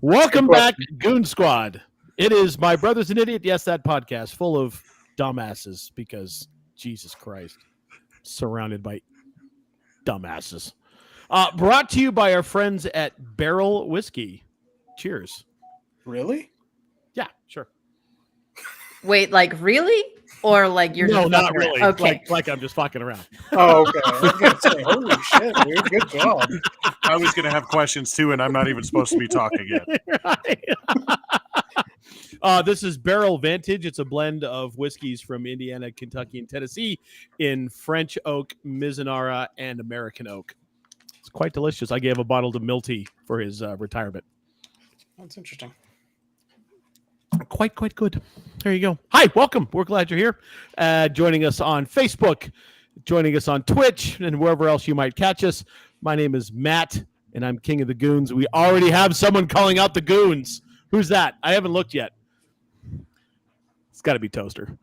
Welcome back, Goon Squad. It is My Brother's an Idiot. Yes, that podcast full of dumbasses because Jesus Christ, surrounded by dumbasses. Brought to you by our friends at Barrel Whiskey. Cheers. Really? Yeah, sure. Wait, like really? Or like you're No, just not fucking around? really. Okay. Like I'm just fucking around. Oh, okay. I was gonna say, holy shit, dude, good job. I was going to have questions too, and I'm not even supposed to be talking yet. This is Barrel Vantage. It's a blend of whiskeys from Indiana, Kentucky, and Tennessee in French oak, Mizunara, and American oak. It's quite delicious. I gave a bottle to Milty for his retirement. That's interesting. Quite good. There you go. Hi, welcome. We're glad you're here. Joining us on Facebook, joining us on Twitch, and wherever else you might catch us. My name is Matt, and I'm King of the Goons. We already have someone calling out the Goons. Who's that? I haven't looked yet. It's got to be Toaster.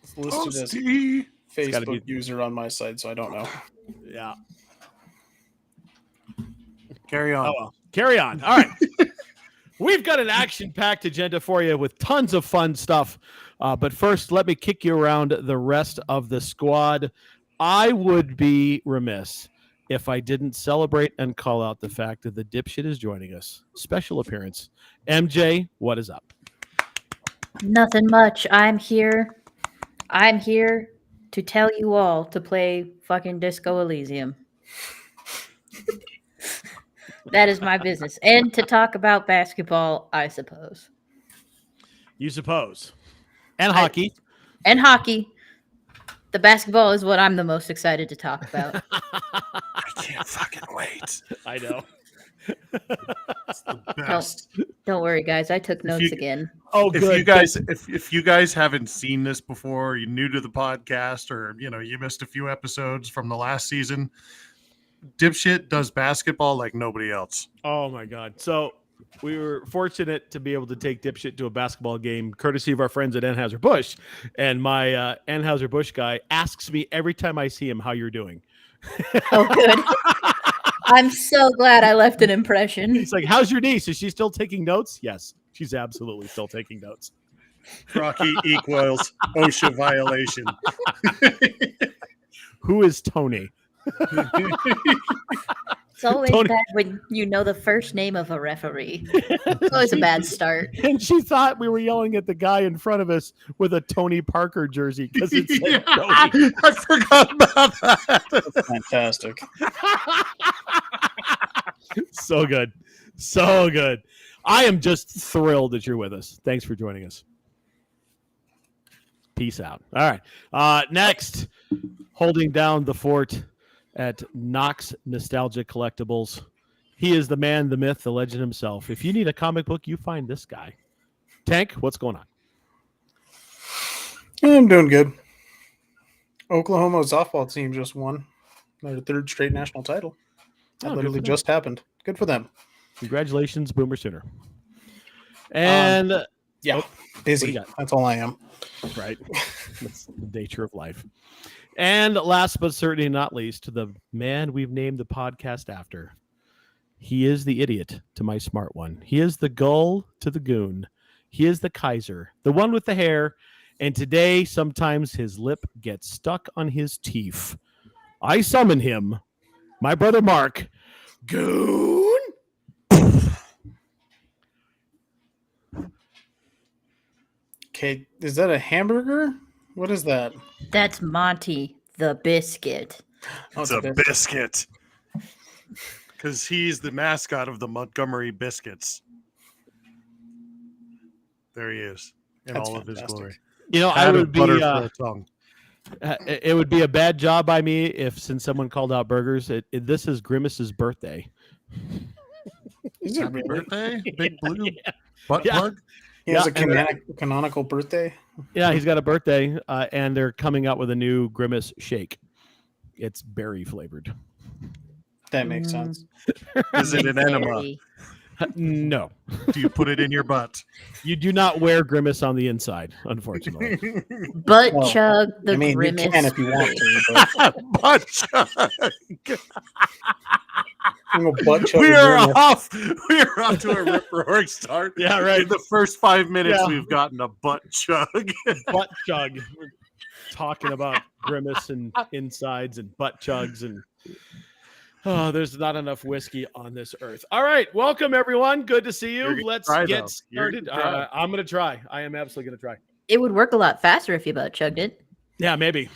It's listed as Toasty. Facebook user on my side, so I don't know. Yeah. Carry on. Oh, well. Carry on. All right. We've got an action-packed agenda for you with tons of fun stuff. But first, let me kick you around the rest of the squad. I would be remiss if I didn't celebrate and call out the fact that the dipshit is joining us. Special appearance. MJ, what is up? Nothing much. I'm here to tell you all to play fucking Disco Elysium. That is my business. And to talk about basketball, I suppose. You suppose. And hockey. And hockey. The basketball is what I'm the most excited to talk about. I can't fucking wait. I know. It's the best. Don't worry, guys. I took notes again. Oh, good. If you guys haven't seen this before, you're new to the podcast, or you missed a few episodes from the last season, Dipshit does basketball like nobody else. Oh my God. So we were fortunate to be able to take Dipshit to a basketball game courtesy of our friends at Anheuser-Busch. And my Anheuser-Busch guy asks me every time I see him how you're doing. Oh, good. I'm so glad I left an impression. He's like, how's your niece? Is she still taking notes? Yes, she's absolutely still taking notes. Rocky equals OSHA violation. Who is Tony? It's always Tony. bad when you know the first name of a referee. It's always a bad start. And she thought we were yelling at the guy in front of us with a Tony Parker jersey because it said Tony. I forgot about that. That's fantastic. So good. So good. I am just thrilled that you're with us. Thanks for joining us. Peace out. All right. Next, holding down the fort at Knox Nostalgia Collectibles. He is the man, the myth, the legend himself. If you need a comic book, you find this guy. Tank, what's going on? I'm doing good. Oklahoma softball team just won their third straight national title. That literally just happened. Good for them. Congratulations, Boomer Sooner. And busy. That's all I am. Right. That's the nature of life. And last but certainly not least, the man we've named the podcast after. He is the idiot to my smart one. He is the gull to the goon. He is the Kaiser, the one with the hair. And today, sometimes his lip gets stuck on his teeth. I summon him, my brother Mark. Goon. Okay, is that a hamburger? What is that? That's Monty the Biscuit. Oh, It's a biscuit. Because he's the mascot of the Montgomery Biscuits. There he is in That's all of his fantastic. glory. You know, Had a butter for a tongue. it would be a bad job by me if, since someone called out burgers, this is Grimace's birthday. Is it Happy really? birthday, big blue butt Yeah. plug. He has a Yeah, canonical birthday. Yeah, he's got a birthday, and they're coming out with a new Grimace shake. It's berry flavored. That makes sense. Is it an enema? Very- No, Do you put it in your butt? you do not wear Grimace on the inside, unfortunately. Butt Well, chug the I mean, grimace. you can if you want to. But Butt chug. Butt chug We are again. off. We are off to a rip roaring start. Yeah, right. In the first 5 minutes, Yeah. we've gotten a butt chug. Butt chug. We're talking about grimace and insides and butt chugs and there's not enough whiskey on this earth. All right, welcome everyone. Good to see You're you. gonna Let's try, get though. You're started. gonna try. I'm gonna try. I am absolutely gonna try. It would work a lot faster if you butt chugged it. Yeah, maybe.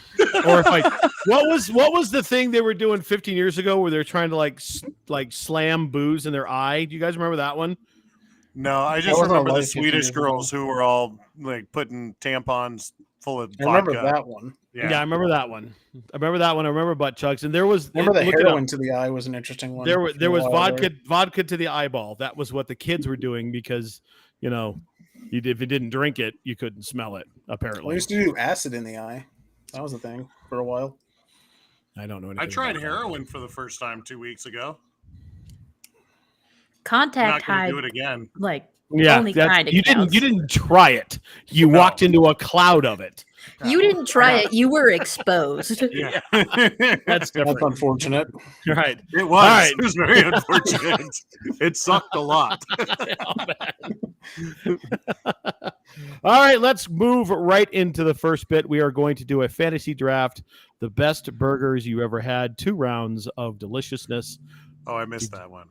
Or if I what was the thing they were doing 15 years ago where they're trying to like slam booze in their eye? Do you guys remember that one? No, I That just wasn't remember the alive 15 Swedish years ago. girls who were all like putting tampons full of I remember vodka. that one. Yeah, I remember that one. I remember butt chugs, and there was Remember the look it up. heroin to the eye was an interesting one. There from a was while there. vodka to the eyeball. That was what the kids were doing because if you didn't drink it, you couldn't smell it. We Apparently, used to do acid in the eye. That was a thing for a while. I don't know anything. I tried about that. heroin for the first time 2 weeks ago. I'm Contact not going high, to do it again. like Yeah, only that's- kind of you didn't try it. You No. walked into a cloud of it. You didn't try it. You were exposed. Yeah, That's different. That's unfortunate. Right. it was. All right. It was very unfortunate. It sucked a lot. All right, let's move right into the first bit. We are going to do a fantasy draft, the best burgers you ever had, 2 rounds of deliciousness. Oh, I missed that one.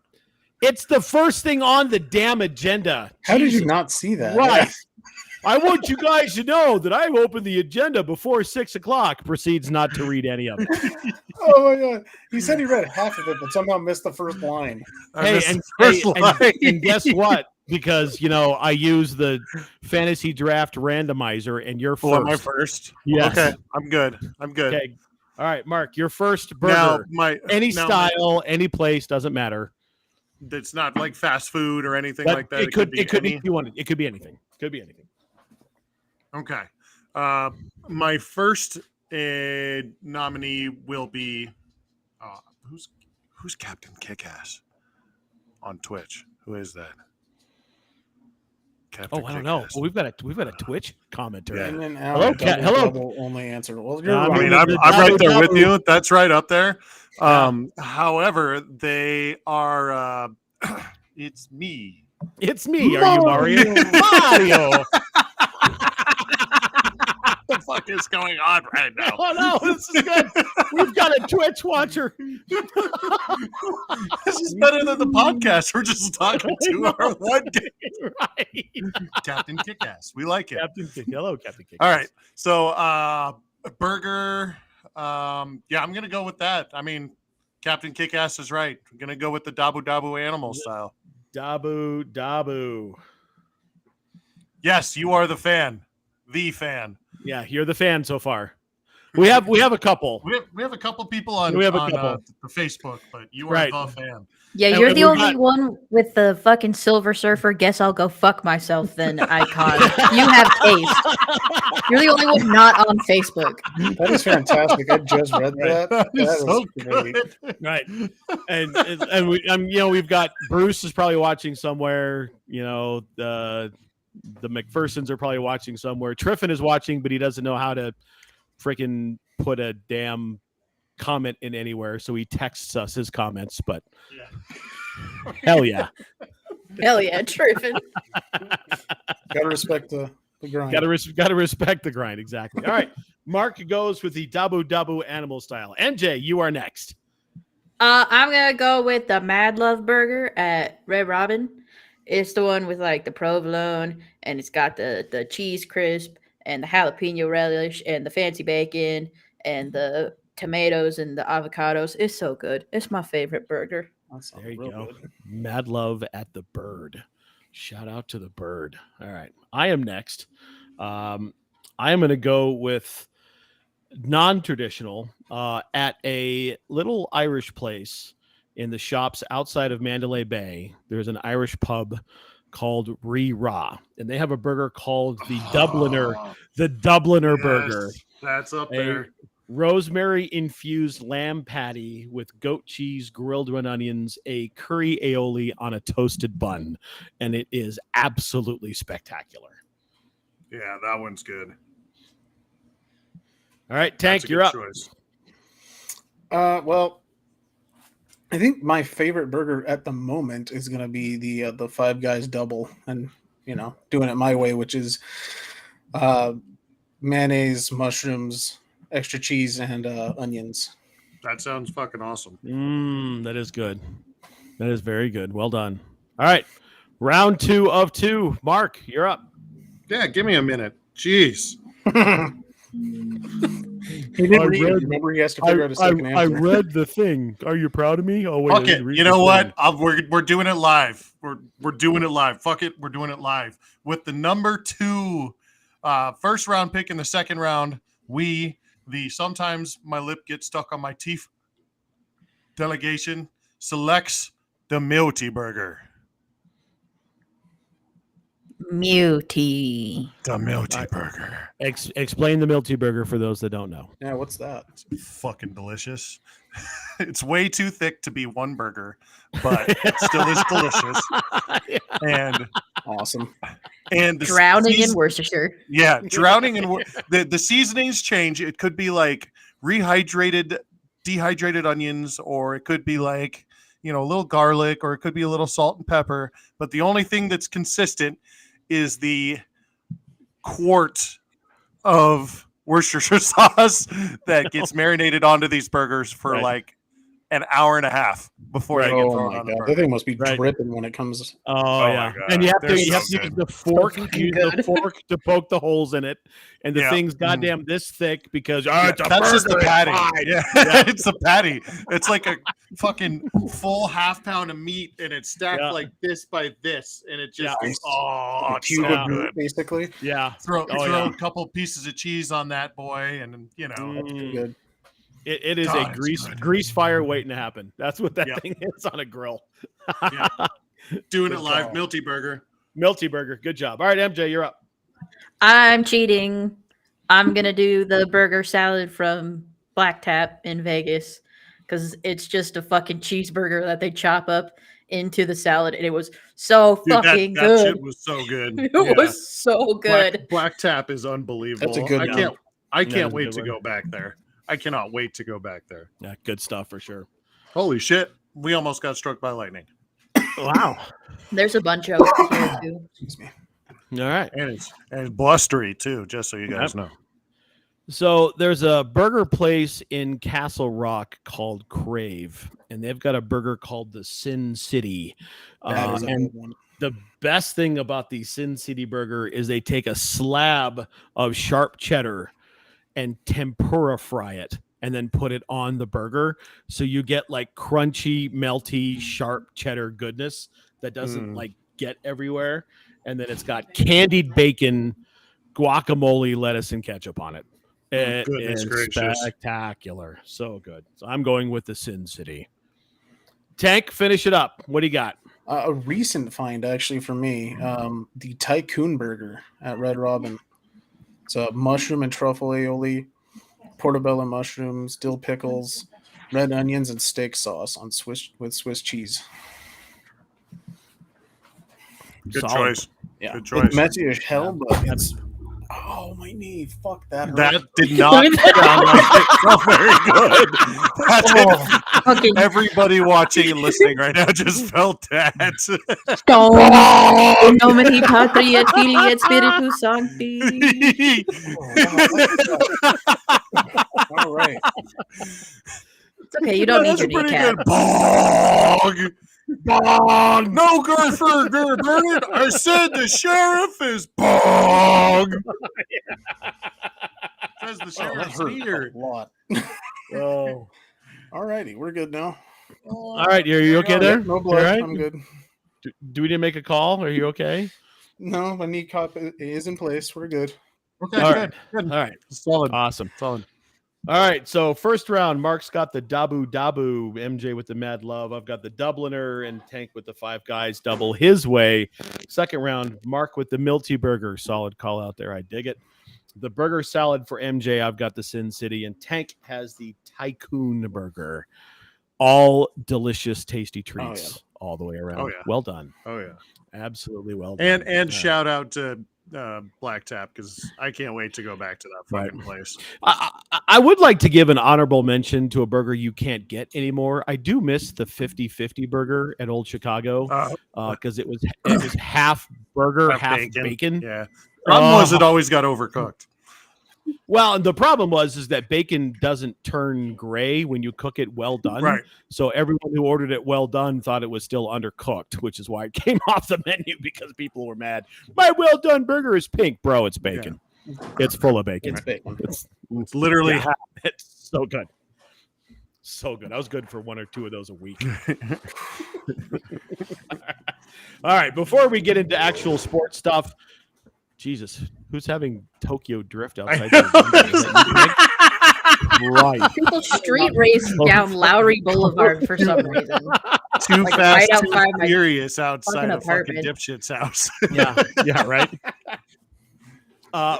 It's the first thing on the damn agenda. How did you Jesus not see that? Right. I want you guys to know that I've opened the agenda before 6:00. Proceeds not to read any of it. Oh my god. He said he read half of it, but somehow missed the first line. I Hey, missed and, the first line. and guess what? Because I use the fantasy draft randomizer, and you're first. Oh, am I first? Yes. Okay, I'm good. Okay. All right, Mark, your first burger. Now, Any now style, any place, doesn't matter. It's not like fast food or anything But like that. it could be any- if you wanted. It could be anything. Could be anything. Okay. My first nominee will be who's Captain Kickass on Twitch? Who is that? Captain Oh, I don't know. Kickass. Well, we've got a Twitch commenter. Yeah. And then Hello, Alan Cat. double, Hello. double only answer. Well, Yeah, you're I I mean, wrong. mean, the I'm right there with Dabu- you. That's right up there. Yeah. However, they are. It's me. It's me. Are you Mario? Mario. What the fuck is going on right now? Oh no, this is good. We've got a Twitch watcher. This is better than the podcast. We're just talking to our one game. Right. Captain Kickass. We like it. Captain Kick. Hello, Captain Kick. All right. So a burger. Yeah, I'm gonna go with that. I mean, Captain Kickass is right. I'm gonna go with the Dabu Dabu animal style. Dabu. Yes, you are the fan. The fan. Yeah, you're the fan so far. We have a couple. We have a couple people on, We have a on couple. the Facebook, but you are Right. the fan. Yeah, And you're we the only got- one with the fucking Silver Surfer. Guess I'll go fuck myself then icon. You have taste. You're the only one not on Facebook. That is fantastic. I just read that. That is That so is great. good. Right. And we we've got Bruce is probably watching somewhere. The McPhersons are probably watching somewhere. Triffin is watching, but he doesn't know how to freaking put a damn comment in anywhere, so he texts us his comments. But hell yeah, Hell yeah, Triffin. Gotta respect the grind. gotta respect the grind. Exactly. All right, Mark goes with the Dabu Dabu animal style. MJ, you are next. I'm gonna go with the Mad Love Burger at Red Robin. It's the one with like the provolone, and it's got the cheese crisp and the jalapeno relish and the fancy bacon and the tomatoes and the avocados. It's so good. It's my favorite burger. That sounds There you real go. good. Mad love at the Bird. Shout out to the Bird. All right, I am next. I am going to go with non-traditional at a little Irish place in the shops outside of Mandalay Bay. There's an Irish pub called Ree Ra, and they have a burger called the Dubliner, Yes, burger. That's up A there. rosemary infused lamb patty with goat cheese, grilled red onions, a curry aioli on a toasted bun, and it is absolutely spectacular. Yeah, that one's good. All right, That's Tank, a you're good up. choice. Well, I think my favorite burger at the moment is going to be the Five Guys double, and doing it my way, which is mayonnaise, mushrooms, extra cheese, and onions. That sounds fucking awesome. That is good. That is very good. Well done. All right. Round 2 of 2. Mark, you're up. Yeah, give me a minute. Jeez. He didn't read it. Remember, he has to figure out a second answer. I read the thing. Are you proud of me? Oh wait. Fuck it. You know what? We're doing it live. We're doing it live. Fuck it. We're doing it live with the number 2 first round pick in the second round. Sometimes my lip gets stuck on my teeth delegation selects the Milty Burger. Muty. The Milty Burger. Explain the Milty Burger for those that don't know. Yeah, what's that? It's fucking delicious. It's way too thick to be one burger, but it still is delicious. And awesome. And drowning in Worcestershire. Yeah, drowning in the seasonings change. It could be like dehydrated onions, or it could be like a little garlic, or it could be a little salt and pepper. But the only thing that's consistent is the quart of Worcestershire sauce that gets marinated onto these burgers for like an hour and a half before they get thrown on the burger. That thing must be dripping when it comes. Oh yeah, and you have to use the fork, to poke the holes in it, and the thing's goddamn this thick because it's that's just the patty. Yeah. It's a patty. It's like a fucking full half pound of meat, and it's stacked like this by this, and it just it's so good. Basically. Yeah. Throw a couple pieces of cheese on that boy, and that's good. It is a grease fire waiting to happen. That's what that thing is on a grill. Doing it live. Milty Burger. Good job. All right, MJ, you're up. I'm cheating. I'm going to do the burger salad from Black Tap in Vegas because it's just a fucking cheeseburger that they chop up into the salad, and it was so fucking good. That shit was so good. It was so good. Black Tap is unbelievable. That's a good one. I can't wait to go back there. I cannot wait to go back there. Yeah, good stuff for sure. Holy shit. We almost got struck by lightning. Wow. There's a bunch of here too. Excuse me. All right. And it's blustery too, just so you guys know. So there's a burger place in Castle Rock called Crave, and they've got a burger called the Sin City. And the best thing about the Sin City burger is they take a slab of sharp cheddar and tempura fry it and then put it on the burger. So you get like crunchy, melty, sharp cheddar goodness that doesn't like get everywhere. And then it's got candied bacon, guacamole, lettuce, and ketchup on it. It is spectacular. So good. So I'm going with the Sin City. Tank, finish it up. What do you got? A recent find actually for me, the Tycoon Burger at Red Robin. It's a mushroom and truffle aioli, portobello mushrooms, dill pickles, red onions, and steak sauce on Swiss cheese. Good choice. Yeah, good choice. It's messy as hell, but it's my knee. Fuck that. That did not sound like it felt very good. Everybody watching and listening right now just felt that. Nomini patria et filii et spiritus sancti. All right. It's okay. You don't need your kneecap. Bong! No, Gertrude, Bernard. I said the sheriff is bong. Says the sheriff's here. A lot. Oh, all righty, we're good now. All right, you okay there? No blood. Right? I'm good. Do we need to make a call? Are you okay? No, my kneecap is in place. We're good. Okay, all good. All right, solid, awesome, solid. All right, so first round, Mark's got the Dabu, MJ with the Mad Love. I've got the Dubliner, and Tank with the Five Guys double his way. Second round, Mark with the Milty Burger. Solid call out there. I dig it. The burger salad for MJ, I've got the Sin City, and Tank has the Tycoon Burger. All delicious, tasty treats all the way around. Oh, yeah. Well done. Oh, yeah. Absolutely well done. And shout out to Black Tap because I can't wait to go back to that fucking place. I would like to give an honorable mention to a burger you can't get anymore. I do miss the 50-50 burger at Old Chicago because it was half burger, half bacon. Yeah. Problem was it always got overcooked. Well, and the problem is that bacon doesn't turn gray when you cook it well done. Right. So everyone who ordered it well done thought it was still undercooked, which is why it came off the menu because people were mad. My well done burger is pink, bro. It's bacon. Yeah. It's full of bacon. It's bacon. It's literally it's so good. So good. I was good for 1 or 2 of those a week. All right. Before we get into actual sports stuff, Jesus, who's having Tokyo Drift outside? Right. People street race down Lowry Boulevard for some reason. Too fast, right too furious outside of fucking dipshit's house. Yeah, right.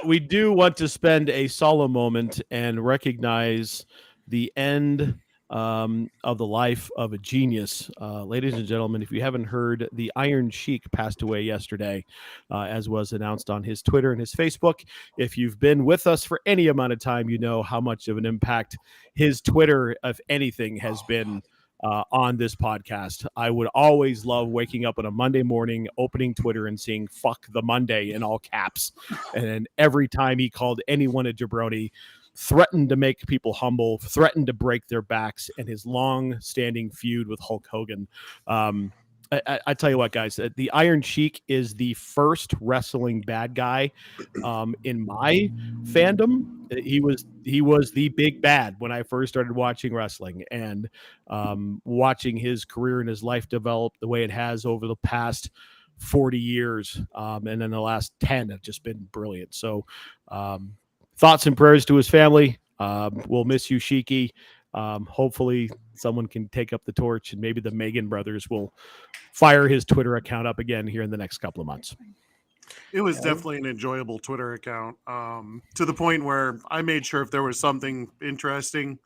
We do want to spend a solemn moment and recognize the end of the life of a genius. Ladies and gentlemen, if you haven't heard, the Iron Sheik passed away yesterday, as was announced on his Twitter and his Facebook. If you've been with us for any amount of time, you know how much of an impact his Twitter, if anything, has been on this podcast. I would always love waking up on a Monday morning, opening Twitter and seeing "fuck the Monday" in all caps. And then every time he called anyone a jabroni, threatened to make people humble, threatened to break their backs, and his long-standing feud with Hulk Hogan. I tell you what, guys, the Iron Sheik is the first wrestling bad guy in my fandom. He was the big bad when I first started watching wrestling, and watching his career and his life develop the way it has over the past 40 years, and then the last 10 have just been brilliant. So thoughts and prayers to his family. We'll miss you, Sheiky. Hopefully someone can take up the torch, and maybe the Megan brothers will fire his Twitter account up again here in the next couple of months. It was definitely an enjoyable Twitter account, to the point where I made sure if there was something interesting,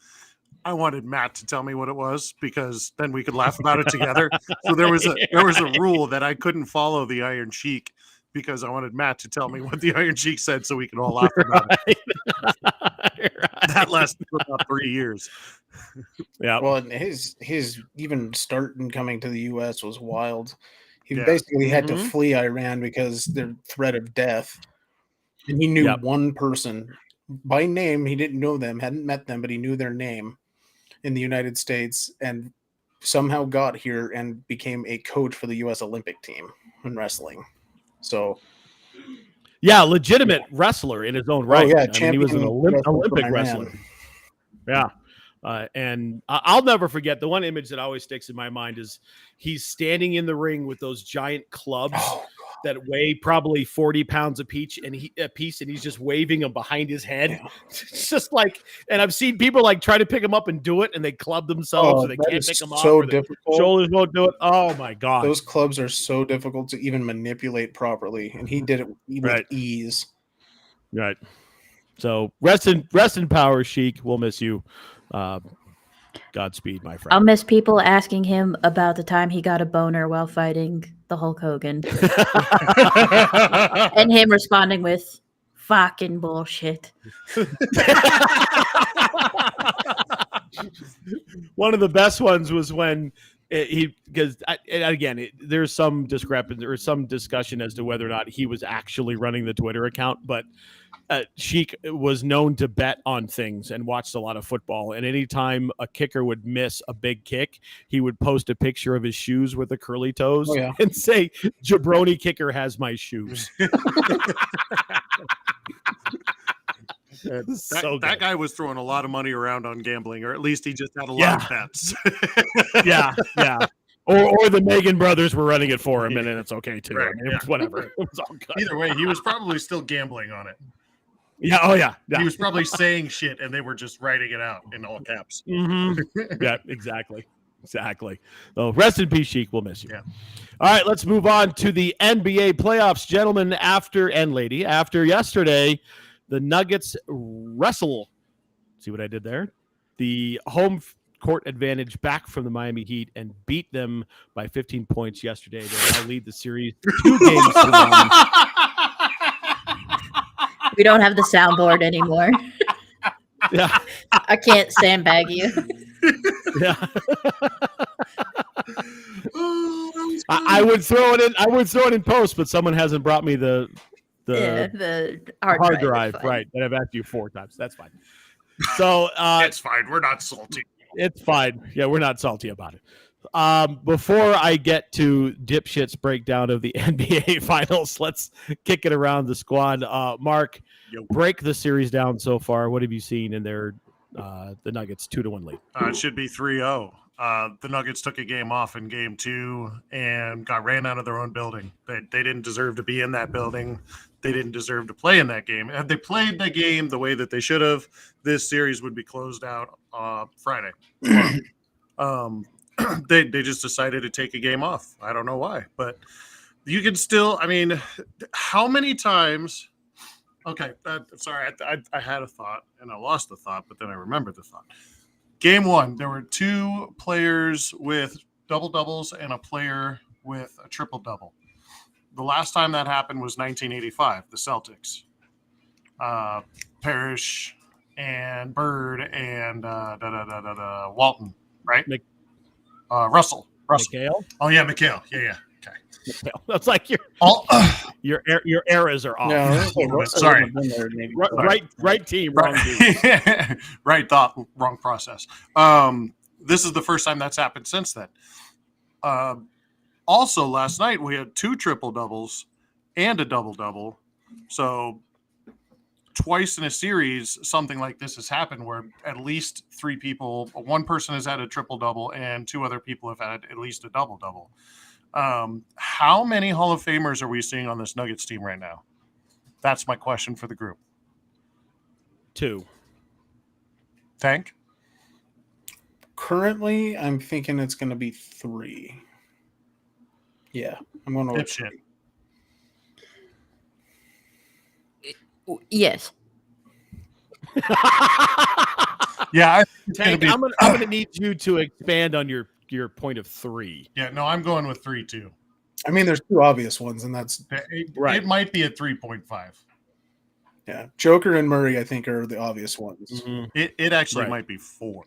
I wanted Matt to tell me what it was, because then we could laugh about it together. So there was a rule that I couldn't follow the Iron Sheik, because I wanted Matt to tell me what the Iron Sheik said so we could all laugh about it. That lasted for about 3 years. Yeah. Well, and his even start in coming to the U.S. was wild. He basically had to flee Iran because the threat of death. And he knew one person by name. He didn't know them, hadn't met them, but he knew their name in the United States, and somehow got here and became a coach for the U.S. Olympic team in wrestling. So, legitimate wrestler in his own right. Oh, yeah, I mean, he was an Olympic wrestler. Yeah. And I'll never forget, the one image that always sticks in my mind is he's standing in the ring with those giant clubs that weigh probably 40 pounds a piece, and he's just waving them behind his head. Yeah. It's just like, and I've seen people like try to pick them up and do it, and they club themselves, or they can't pick them up. So difficult. Shoulders won't do it. Oh my God. Those clubs are so difficult to even manipulate properly, and he did it with ease. Right. So rest in power, Sheik. We'll miss you. Godspeed, my friend. I'll miss people asking him about the time he got a boner while fighting the Hulk Hogan. And him responding with fucking bullshit. One of the best ones was when there's some discrepancy or some discussion as to whether or not he was actually running the Twitter account, but Sheik was known to bet on things and watched a lot of football. And anytime a kicker would miss a big kick, he would post a picture of his shoes with the curly toes and say, "Jabroni kicker has my shoes." That guy was throwing a lot of money around on gambling, or at least he just had a lot of bets. Yeah. Or the Megan brothers were running it for him, and it's okay too. Right. I mean, it was whatever. It was all good. Either way, he was probably still gambling on it. Yeah. Oh yeah. He was probably saying shit, and they were just writing it out in all caps. Mm-hmm. Yeah. Exactly. So rest in peace, Sheik. We'll miss you. Yeah. All right. Let's move on to the NBA playoffs, gentlemen. After yesterday, the Nuggets wrestle. See what I did there? The home court advantage back from the Miami Heat and beat them by 15 points yesterday. They now lead the series 2 games to 1. We don't have the soundboard anymore. Yeah. I can't sandbag you. Yeah. Oh, that was I good. would throw it in. I would throw it in post, but someone hasn't brought me the Yeah, the hard, hard drive. drive, right? And I've asked you 4 times. That's fine. So It's fine. We're not salty. it's fine. Yeah, we're not salty about it. Before I get to dipshit's breakdown of the NBA Finals, let's kick it around the squad. Mark, Yo. break the series down so far. What have you seen in their the Nuggets 2-1 lead? It should be 3-0. The Nuggets took a game off in game 2 and got ran out of their own building. They didn't deserve to be in that building. They didn't deserve to play in that game. Had they played the game the way that they should have, this series would be closed out Friday. They just decided to take a game off. I don't know why, but you can still. I mean, how many times? Okay, sorry, I had a thought and I lost the thought, but then I remembered the thought. Game 1, there were 2 players with double-doubles and a player with a triple-double. The last time that happened was 1985, the Celtics. Parrish and Bird and Walton, right? Russell. Mikhail? Oh, yeah, Mikhail. Yeah. Okay. Mikhail. That's like All, your eras are off. No, Sorry. Right team, wrong dude. Right thought, wrong process. This is the first time that's happened since then. Also, last night we had 2 triple doubles and a double double. So twice in a series, something like this has happened where at least 3 people, one person has had a triple double and 2 other people have had at least a double double. How many Hall of Famers are we seeing on this Nuggets team right now? That's my question for the group. 2. Tank? Currently, I'm thinking it's going to be 3. Yeah, I'm going to with Dipshit. 3. Yes. Yeah, I think it's Tank, gonna be, I'm gonna need you to expand on your point of 3. yeah, no, I'm going with 3 too. I mean, there's 2 obvious ones, and that's Right. It might be a 3.5. yeah. Joker and Murray, I think, are the obvious ones. It actually Right. might be 4.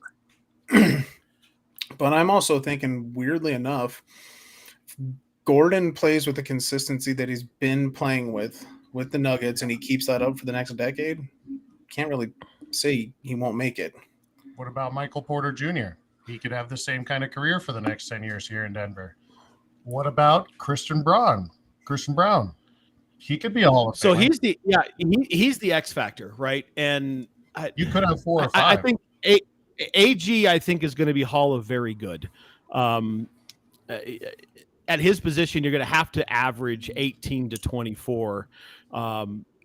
But I'm also thinking, weirdly enough, Gordon plays with the consistency that he's been playing with the Nuggets, and he keeps that up for the next decade. Can't really say he won't make it. What about Michael Porter Jr.? He could have the same kind of career for the next 10 years here in Denver. What about Christian Brown? He could be a Hall of Famer. So he's the X factor, right? And You could have 4 or 5. I think AG I think is going to be Hall of Very Good. At his position, you're going to have to average 18 to 24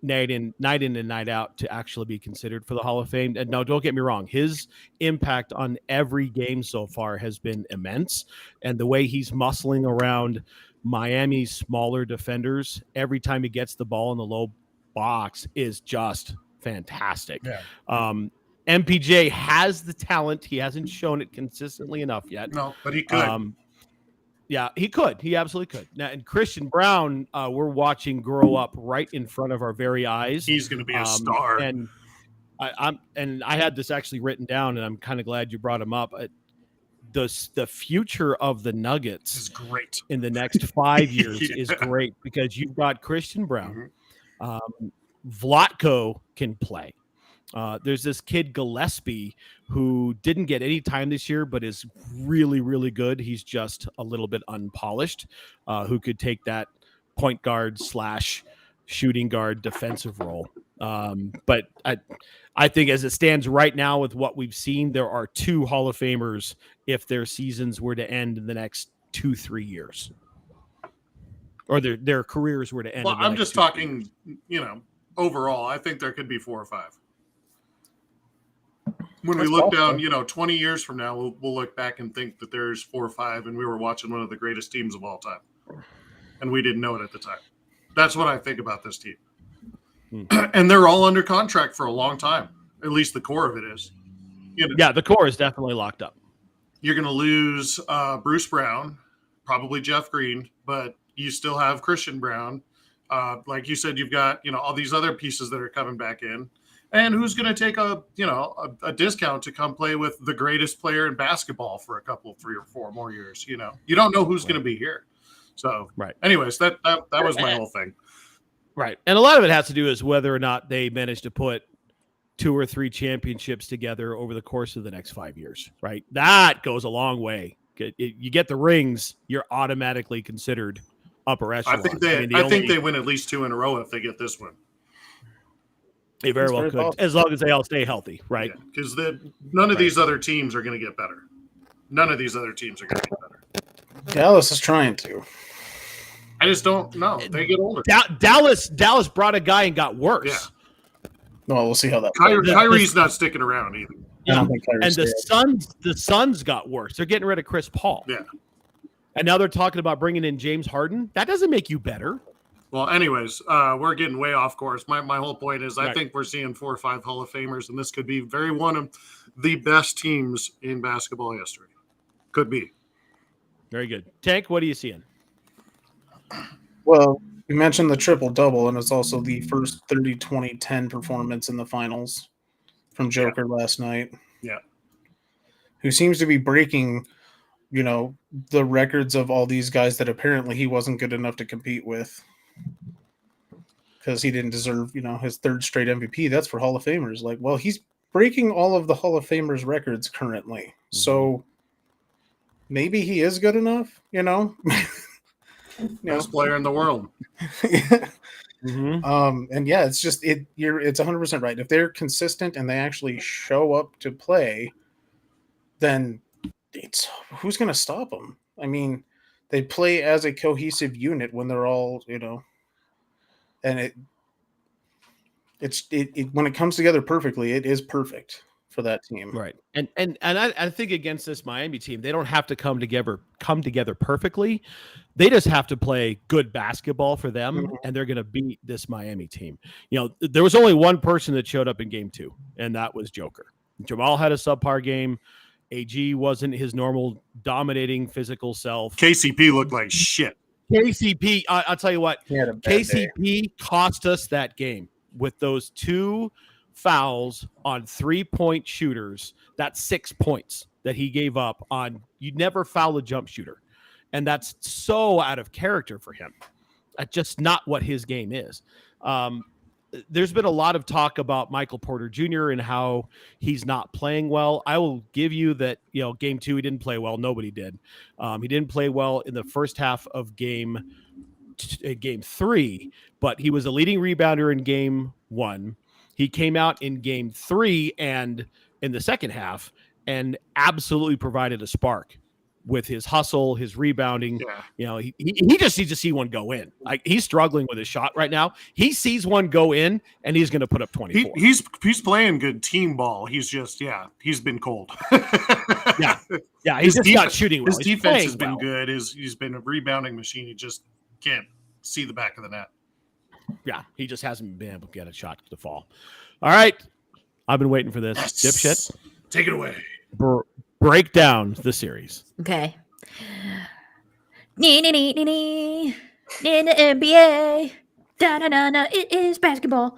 night in and night out to actually be considered for the Hall of Fame. And no, don't get me wrong, his impact on every game so far has been immense, and the way he's muscling around Miami's smaller defenders every time he gets the ball in the low box is just fantastic. Yeah. MPJ has the talent. He hasn't shown it consistently enough yet. No, but he could. Yeah, he could. He absolutely could. Now, and Christian Brown, we're watching grow up right in front of our very eyes. He's going to be a star. And I had this actually written down, and I'm kind of glad you brought him up. The future of the Nuggets is great in the next 5 years is great because you've got Christian Brown. Vlatko can play. There's this kid Gillespie who didn't get any time this year, but is really, really good. He's just a little bit unpolished, who could take that point guard / shooting guard defensive role. But I think as it stands right now with what we've seen, there are 2 Hall of Famers if their seasons were to end in the next 2-3 years, or their careers were to end. Well, I'm just talking, overall. I think there could be 4 or 5. When we look down, 20 years from now, we'll look back and think that there's 4 or 5, and we were watching one of the greatest teams of all time, and we didn't know it at the time. That's what I think about this team. And they're all under contract for a long time. At least the core of it is. Yeah, the core is definitely locked up. You're going to lose Bruce Brown, probably Jeff Green, but you still have Christian Brown, Like you said, you've got all these other pieces that are coming back in, and who's going to take a discount to come play with the greatest player in basketball for a couple, 3 or 4 more years? You don't know who's going to be here. So, Right. Anyways, that was my whole thing. Right. And a lot of it has to do is whether or not they manage to put 2 or 3 championships together over the course of the next 5 years. Right. That goes a long way. You get the rings, you're automatically considered upper echelon. I think they win at least 2 in a row if they get this one. They very well could, possible. As long as they all stay healthy, right? Because none of these other teams are going to get better. None of these other teams are going to get better. Dallas is trying to. I just don't know. They get older. Dallas brought a guy and got worse. Yeah. Well, we'll see how that. Kyrie's not sticking around either. I don't think and the Suns got worse. They're getting rid of Chris Paul. Yeah. And now they're talking about bringing in James Harden. That doesn't make you better. Well, anyways, we're getting way off course. My whole point is I think we're seeing 4 or 5 Hall of Famers, and this could be one of the best teams in basketball history. Could be. Very good. Tank, what are you seeing? Well, you mentioned the triple-double, and it's also the first 30-20-10 performance in the finals from Joker last night. Yeah. Who seems to be breaking, the records of all these guys that apparently he wasn't good enough to compete with because he didn't deserve, his 3rd straight MVP. That's for Hall of Famers. Like, well, he's breaking all of the Hall of Famers records currently. Mm-hmm. So maybe he is good enough, Best player in the world. Mm-hmm. And yeah, it's just it's 100% right. If they're consistent and they actually show up to play, then who's going to stop them? I mean, they play as a cohesive unit when they're all, and when it comes together perfectly, it is perfect for that team. Right. And I think against this Miami team, they don't have to come together perfectly. They just have to play good basketball for them, and they're going to beat this Miami team. There was only one person that showed up in game 2, and that was Joker. Jamal had a subpar game. AG wasn't his normal dominating physical self. KCP looked like shit. KCP, I'll tell you what, KCP cost us that game with those 2 fouls on 3-point shooters. That's 6 points that he gave up on. You never foul a jump shooter. And that's so out of character for him. That's just not what his game is. There's been a lot of talk about Michael Porter Jr. and how he's not playing well. I will give you that, game 2, he didn't play well. Nobody did. He didn't play well in the first half of game 3, but he was a leading rebounder in game 1. He came out in game 3 and in the second half and absolutely provided a spark with his hustle, his rebounding. Yeah. He just needs to see one go in. Like, he's struggling with his shot right now. He sees one go in and he's going to put up 24. He's playing good team ball. He's just, he's been cold. Yeah. He's just not shooting well. His defense has been good. He's been a rebounding machine. He just can't see the back of the net. Yeah, he just hasn't been able to get a shot to fall. All right. I've been waiting for this. Dipshit. Take it away. Break down the series. Okay. In the NBA. Da-da-da-da. It is basketball.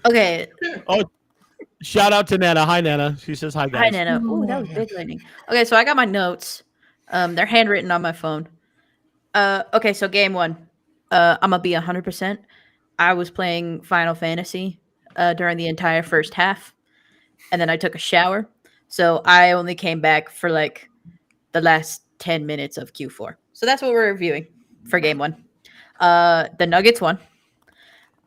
Okay. Oh, shout out to Nana. Hi, Nana. She says hi, guys. Hi, Nana. Ooh, that was big lightning. Okay, so I got my notes. They're handwritten on my phone. Okay, so game 1. I'm gonna be 100%. I was playing Final Fantasy during the entire first half, and then I took a shower. So I only came back for like the last 10 minutes of Q4. So that's what we're reviewing for game 1. The Nuggets won.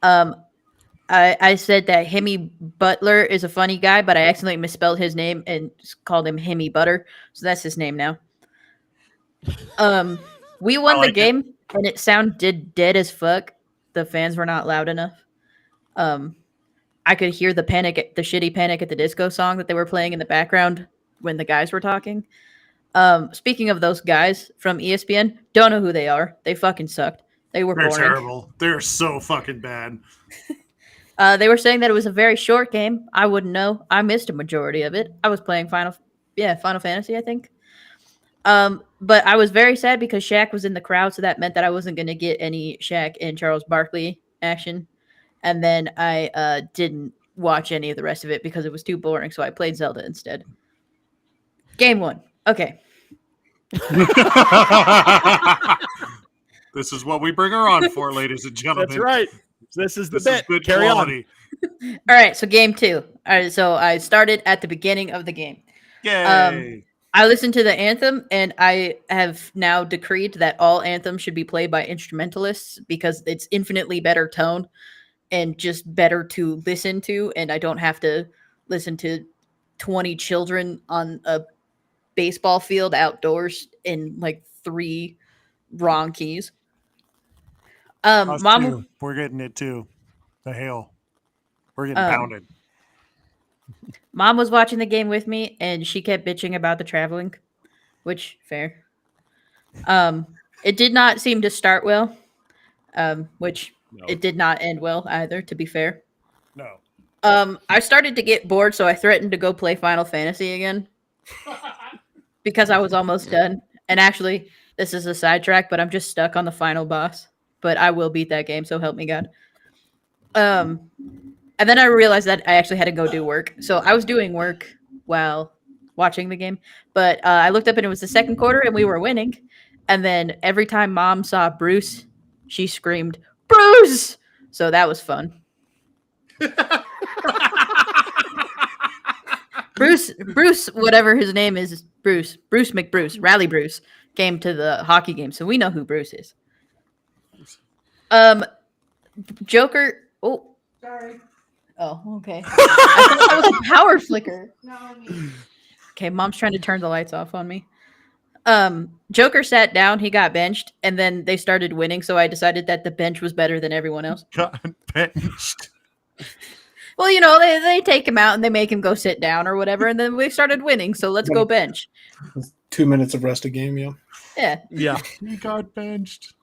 I said that Hemi Butler is a funny guy, but I accidentally misspelled his name and called him Hemi Butter. So that's his name now. We won the game, and it sounded dead as fuck. The fans were not loud enough. I could hear the shitty Panic at the Disco song that they were playing in the background when the guys were talking. Speaking of those guys from ESPN, don't know who they are. They fucking sucked. They were boring. They're terrible. They're so fucking bad. They were saying that it was a very short game. I wouldn't know. I missed a majority of it. I was playing Final Final Fantasy, I think. But I was very sad because Shaq was in the crowd, so that meant that I wasn't going to get any Shaq and Charles Barkley action. And then I didn't watch any of the rest of it because it was too boring, so I played Zelda instead. Game 1. Okay. This is what we bring her on for, ladies and gentlemen. That's right. This is the This bit. is good Carry quality. All right, so game 2. All right, so I started at the beginning of the game. Yay. I listened to the anthem, and I have now decreed that all anthems should be played by instrumentalists because it's infinitely better tone and just better to listen to, and I don't have to listen to 20 children on a baseball field outdoors in like 3 wrong keys. Us Mom, too. We're getting it too. The hail. We're getting pounded. Mom was watching the game with me, and she kept bitching about the traveling, which fair. It did not seem to start well, which No. it did not end well either. To be fair, No. I started to get bored, so I threatened to go play Final Fantasy again because I was almost done. And actually, this is a sidetrack, but I'm just stuck on the final boss. But I will beat that game, so help me God. And then I realized that I actually had to go do work. So I was doing work while watching the game. But I looked up and it was the second quarter and we were winning. And then every time Mom saw Bruce, she screamed, "Bruce!" So that was fun. Bruce, whatever his name is, Bruce McBruce, Rally Bruce, came to the hockey game. So we know who Bruce is. Joker. Oh, Sorry. oh, okay. I thought that was a power flicker. No, Okay, Mom's trying to turn the lights off on me. Joker sat down, he got benched, and then they started winning, so I decided that the bench was better than everyone else. Got benched. Well, you know, they take him out and they make him go sit down or whatever, and then we started winning, so let's go bench. 2 minutes of rest a game, yeah. Yeah. Yeah. You got benched.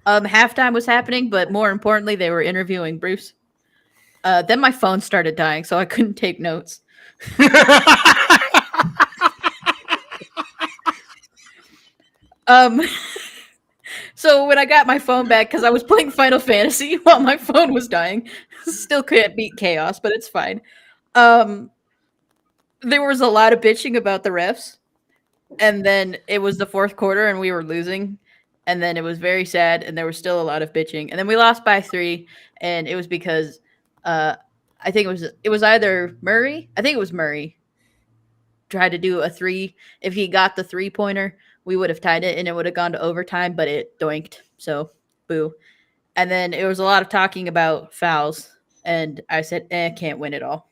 Halftime was happening, but more importantly, they were interviewing Bruce. Then my phone started dying, so I couldn't take notes. So when I got my phone back, because I was playing Final Fantasy while my phone was dying, still couldn't beat chaos, but it's fine. There was a lot of bitching about the refs, and then it was the fourth quarter and we were losing, and then it was very sad, and there was still a lot of bitching, and then we lost by 3, and it was because I think it was either Murray. I think it was Murray tried to do a 3. If he got the 3-pointer, we would have tied it and it would have gone to overtime, but it doinked. So, boo. And then it was a lot of talking about fouls, and I said, can't win it all.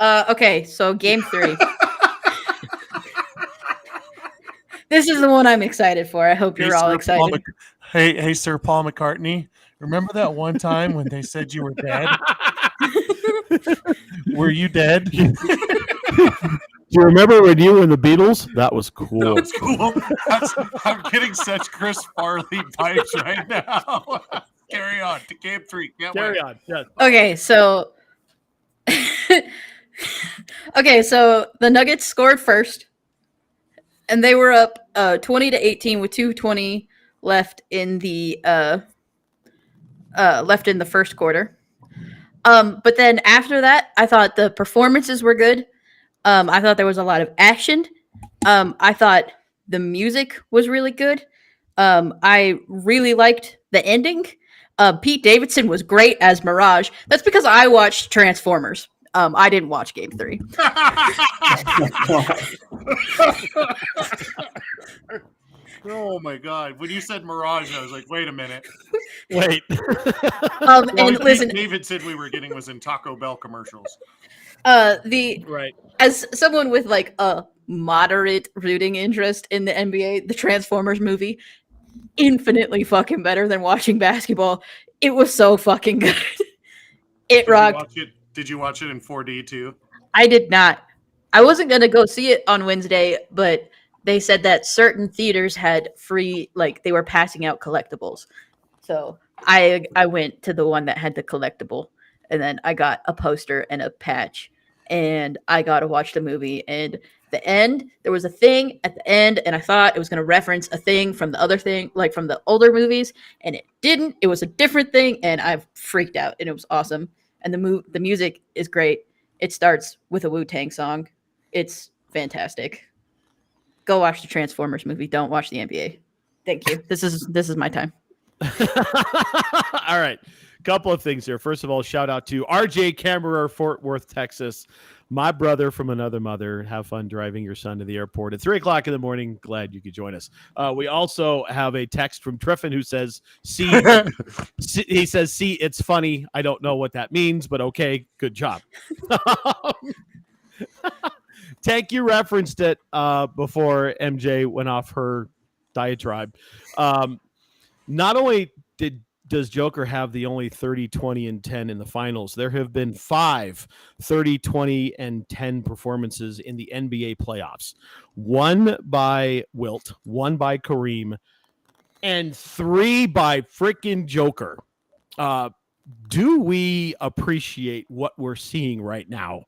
Okay, so game 3. This is the one I'm excited for. I hope you're all excited. Hey, Sir Paul McCartney. Remember that one time when they said you were dead? Were you dead? Do you remember when you were in the Beatles? That was cool. That was cool. I'm getting such Chris Farley pipes right now. Carry on to game 3. Carry on. Yes. Okay, so the Nuggets scored first, and they were up 20-18 with 2:20 left in the first quarter. But then after that, I thought the performances were good. I thought there was a lot of action. I thought the music was really good. I really liked the ending. Pete Davidson was great as Mirage. That's because I watched Transformers. I didn't watch Game 3. Oh my God! When you said Mirage, I was like, "Wait a minute." Wait. And listen, Davidson we were getting was in Taco Bell commercials. Right. As someone with like a moderate rooting interest in the NBA, the Transformers movie, infinitely fucking better than watching basketball. It was so fucking good. It rocked. Did you watch it in 4D too? I did not. I wasn't gonna go see it on Wednesday, but they said that certain theaters had free, like they were passing out collectibles. So I went to the one that had the collectible, and then I got a poster and a patch and I got to watch the movie. And the end, there was a thing at the end, and I thought it was going to reference a thing from the other thing, like from the older movies, and it didn't. It was a different thing, and I freaked out, and it was awesome. And the music is great. It starts with a Wu-Tang song. It's fantastic. Go watch the Transformers movie. Don't watch the NBA. Thank you. This is my time. All right. Couple of things here. First of all, shout out to RJ Kammerer, Fort Worth, Texas. My brother from another mother. Have fun driving your son to the airport at 3:00 in the morning. Glad you could join us. We also have a text from Triffin who says, he says, see, it's funny. I don't know what that means, but okay, good job. Tank, you referenced it before MJ went off her diatribe. Not only does Joker have the only 30, 20, and 10 in the finals, there have been 5 30, 20, and 10 performances in the NBA playoffs. 1 by Wilt, 1 by Kareem, and 3 by freaking Joker. Do we appreciate what we're seeing right now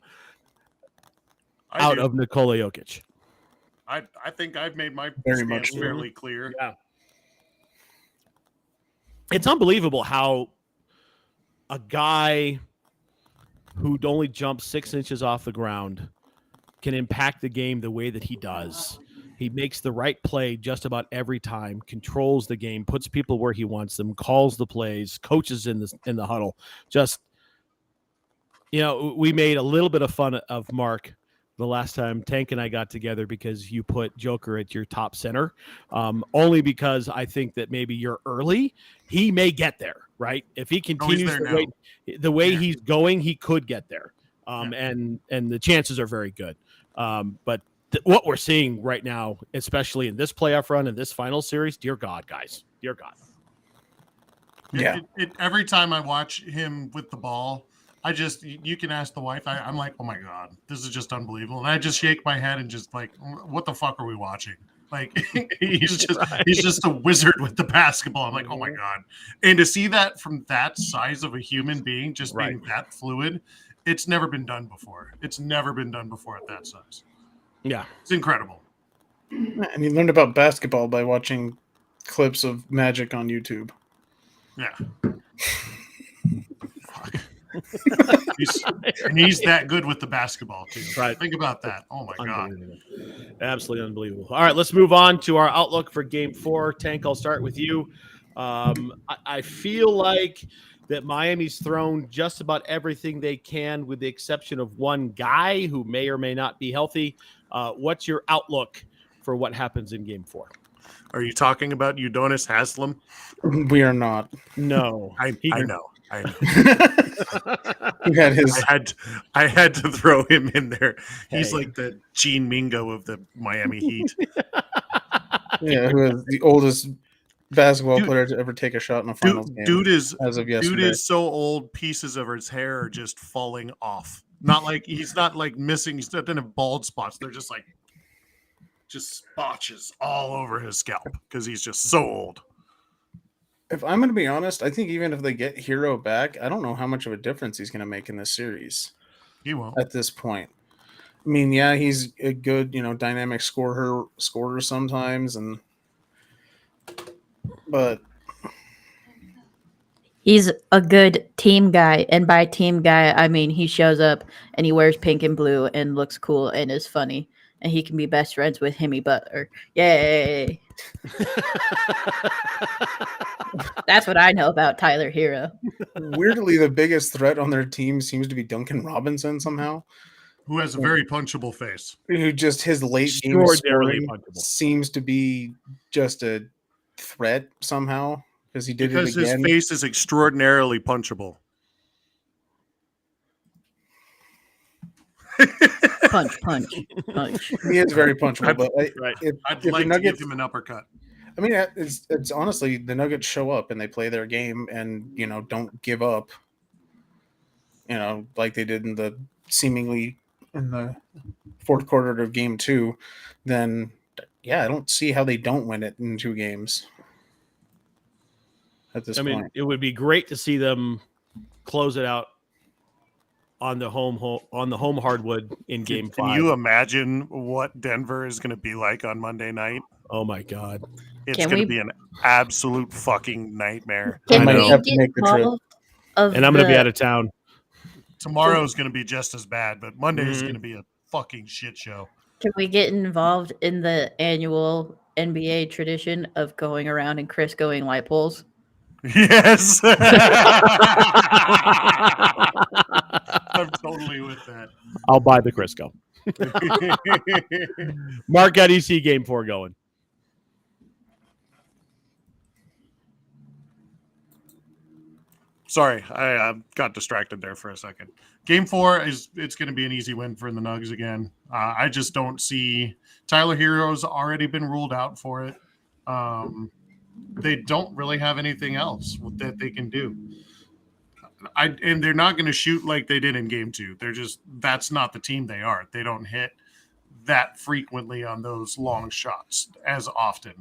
out of Nikola Jokic? I think I've made my Very stance much so. fairly clear. Yeah. It's unbelievable how a guy who only jumps 6 inches off the ground can impact the game the way that he does. He makes the right play just about every time, controls the game, puts people where he wants them, calls the plays, coaches in the huddle. Just, we made a little bit of fun of Mark the last time Tank and I got together because you put Joker at your top center, only because I think that maybe you're early. He may get there, right? If he continues the way he's going, he could get there, and the chances are very good. But what we're seeing right now, especially in this playoff run and this final series, dear God, guys, dear God. Every time I watch him with the ball, you can ask the wife. I'm like, oh my God, this is just unbelievable. And I just shake my head and just like, what the fuck are we watching? Like he's just a wizard with the basketball. I'm like, oh my God. And to see that from that size of a human being, just being that fluid, it's never been done before. It's never been done before at that size. Yeah. It's incredible. And he learned about basketball by watching clips of Magic on YouTube. Yeah. He's that good with the basketball too. Right. Think about that. Oh my God. Absolutely unbelievable. All right, let's move on to our outlook for Game 4. Tank, I'll start with you. I feel like that Miami's thrown just about everything they can, with the exception of one guy who may or may not be healthy. What's your outlook for what happens in Game 4? Are you talking about Udonis Haslem? We are not. No, I know. I had to throw him in there. He's like the Gene Mingo of the Miami Heat. Yeah, who is the oldest basketball player to ever take a shot in a finals game. As of yesterday. Dude is so old, pieces of his hair are just falling off. He's not like missing. He's not in bald spots. They're just like spotches all over his scalp because he's just so old. If I'm going to be honest, I think even if they get Hero back, I don't know how much of a difference he's going to make in this series. He won't. At this point. I mean, yeah, he's a good, dynamic scorer sometimes, but he's a good team guy, and by team guy, I mean he shows up and he wears pink and blue and looks cool and is funny, and he can be best friends with Himmy Butler. Yay! That's what I know about Tyler Hero. Weirdly, the biggest threat on their team seems to be Duncan Robinson somehow, who has a very punchable face. Who just his late game scoring seems to be just a threat somehow because he did it again. His face is extraordinarily punchable. punch. He is very punchable, but I'd like to give him an uppercut. I mean, it's honestly, the Nuggets show up and they play their game and, don't give up, like they did in the fourth quarter of Game 2, then, yeah, I don't see how they don't win it in 2 games at this point. It would be great to see them close it out on the home hardwood in Game Can 5. you imagine what Denver is going to be like on Monday night? Oh my God! It's Can going to we- be an absolute fucking nightmare. I Can might we have to get make the trip. involved of And I'm going to be the- out of town. Tomorrow's going to be just as bad, but Monday is Mhm. going to be a fucking shit show. Can we get involved in the annual NBA tradition of going around and Chris going light poles? Yes. I'm totally with that. I'll buy the Crisco. Mark, how do you see Game 4 going? Sorry, I got distracted there for a second. Game 4 it's going to be an easy win for the Nugs again. I just don't see Tyler Hero's already been ruled out for it. They don't really have anything else that they can do. And they're not going to shoot like they did in Game 2. That's not the team they are. They don't hit that frequently on those long shots as often.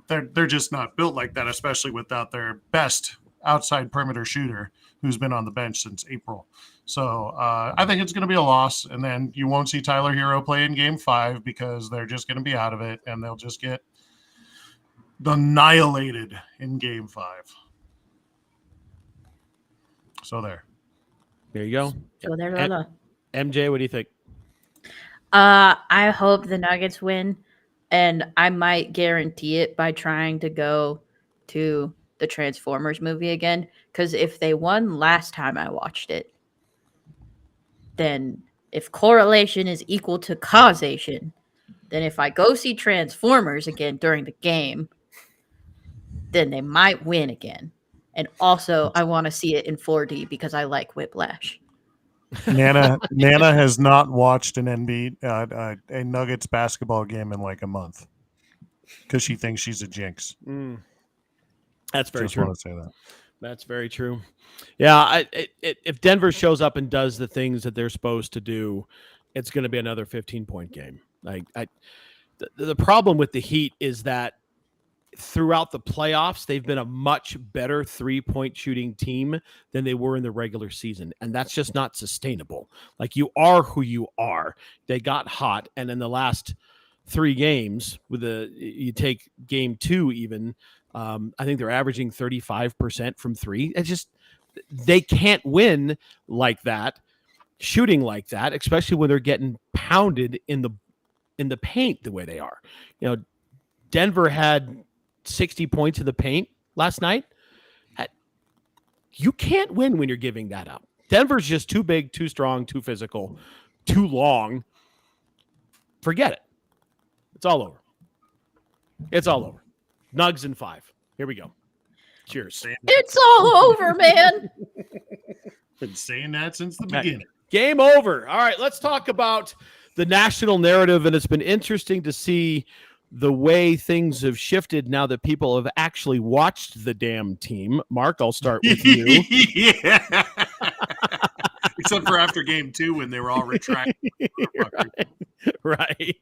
They're just not built like that, especially without their best outside perimeter shooter who's been on the bench since April. So I think it's going to be a loss, and then you won't see Tyler Hero play in Game 5 because they're just going to be out of it, and they'll just get annihilated in Game 5. So there. There you go. So there, MJ, what do you think? I hope the Nuggets win, and I might guarantee it by trying to go to the Transformers movie again. Because if they won last time I watched it, then if correlation is equal to causation, then if I go see Transformers again during the game, then they might win again. And also, I want to see it in 4D because I like Whiplash. Nana has not watched an NBA a Nuggets basketball game in like a month because she thinks she's a jinx. That's very Just true. want to say that. That's very true. Yeah, if Denver shows up and does the things that they're supposed to do, it's going to be another 15-point game. The problem with the Heat is that throughout the playoffs, they've been a much better 3-point shooting team than they were in the regular season. And that's just not sustainable. Like, you are who you are. They got hot. And in the last 3 games, you take Game 2 even, I think they're averaging 35% from 3. It's just, they can't win like that, shooting like that, especially when they're getting pounded in the paint the way they are. Denver had 60 points in the paint last night. You can't win when you're giving that up. Denver's just too big, too strong, too physical, too long. Forget it. It's all over. It's all over. Nugs in 5. Here we go. Cheers. It's all over, man. Been saying that since the beginning. Game over. All right, let's talk about the national narrative, and it's been interesting to see the way things have shifted now that people have actually watched the damn team. Mark, I'll start with you. Yeah. Except for after Game 2 when they were all retracted. Right.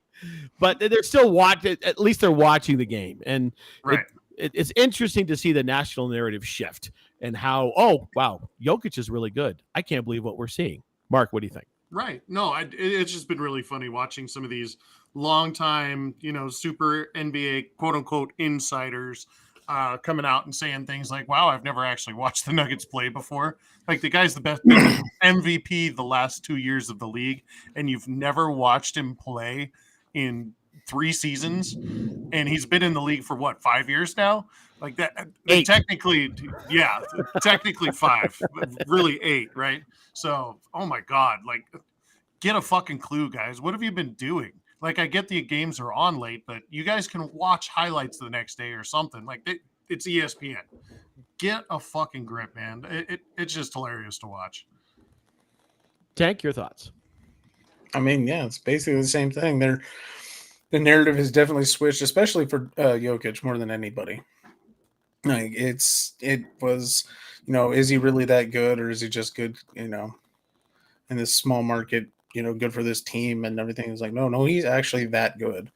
But they're still watching. At least they're watching the game, and Right. it's interesting to see the national narrative shift and how, oh wow, Jokic is really good. I can't believe what we're seeing. Mark, what do you think? Right. No, it's just been really funny watching some of these longtime, super NBA quote unquote insiders coming out and saying things like, wow, I've never actually watched the Nuggets play before. Like, the guy's the best MVP the last 2 years of the league, and you've never watched him play in 3 seasons, and he's been in the league for what, 5 years now? Like that, 8. technically 5, really 8, right? So, oh my God, like, get a fucking clue, guys. What have you been doing? Like, I get the games are on late, but you guys can watch highlights the next day or something. Like, it's ESPN. Get a fucking grip, man. It's just hilarious to watch. Tank, your thoughts? I mean, yeah, it's basically the same thing. The narrative has definitely switched, especially for Jokic more than anybody. Like, it was, is he really that good, or is he just good, in this small market, good for this team and everything? Is like, no, he's actually that good.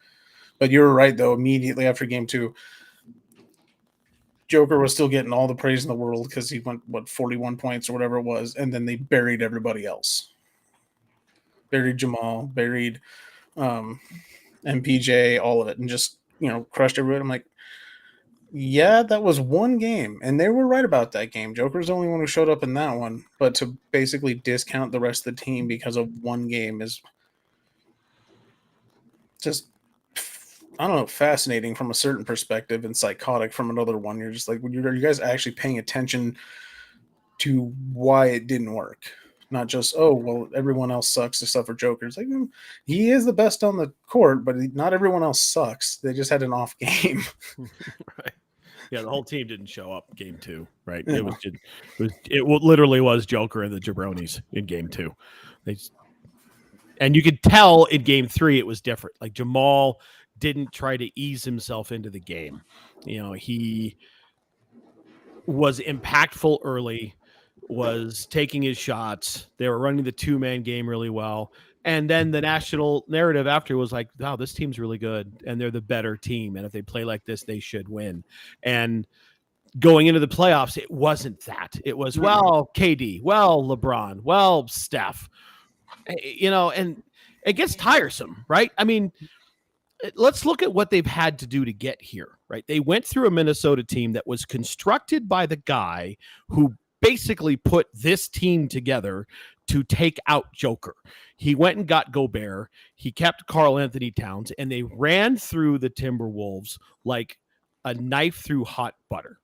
But you were right, though. Immediately after Game 2, Joker was still getting all the praise in the world because he went 41 points or whatever it was, and then they buried everybody else. Buried Jamal, buried MPJ, all of it, and just crushed everybody. I'm like, yeah, that was one game, and they were right about that game. Joker's the only one who showed up in that one, but to basically discount the rest of the team because of one game is just, I don't know, fascinating from a certain perspective and psychotic from another one. You're just like, are you guys actually paying attention to why it didn't work? Not just, oh, well, everyone else sucks except for Joker. It's like, he is the best on the court, but not everyone else sucks. They just had an off game. Right. Yeah, the whole team didn't show up game 2, right? Yeah. It literally was Joker and the jabronis in game 2. And you could tell in game 3 it was different. Like Jamal didn't try to ease himself into the game. He was impactful early, was taking his shots. They were running the 2-man game really well. And then the national narrative after was like, wow, this team's really good and they're the better team. And if they play like this, they should win. And going into the playoffs, it wasn't that. It was, well, KD, well, LeBron, well, Steph, and it gets tiresome, right? I mean, let's look at what they've had to do to get here, right? They went through a Minnesota team that was constructed by the guy who basically put this team together to take out Joker. He went and got Gobert. He kept Karl Anthony Towns, and they ran through the Timberwolves like a knife through hot butter.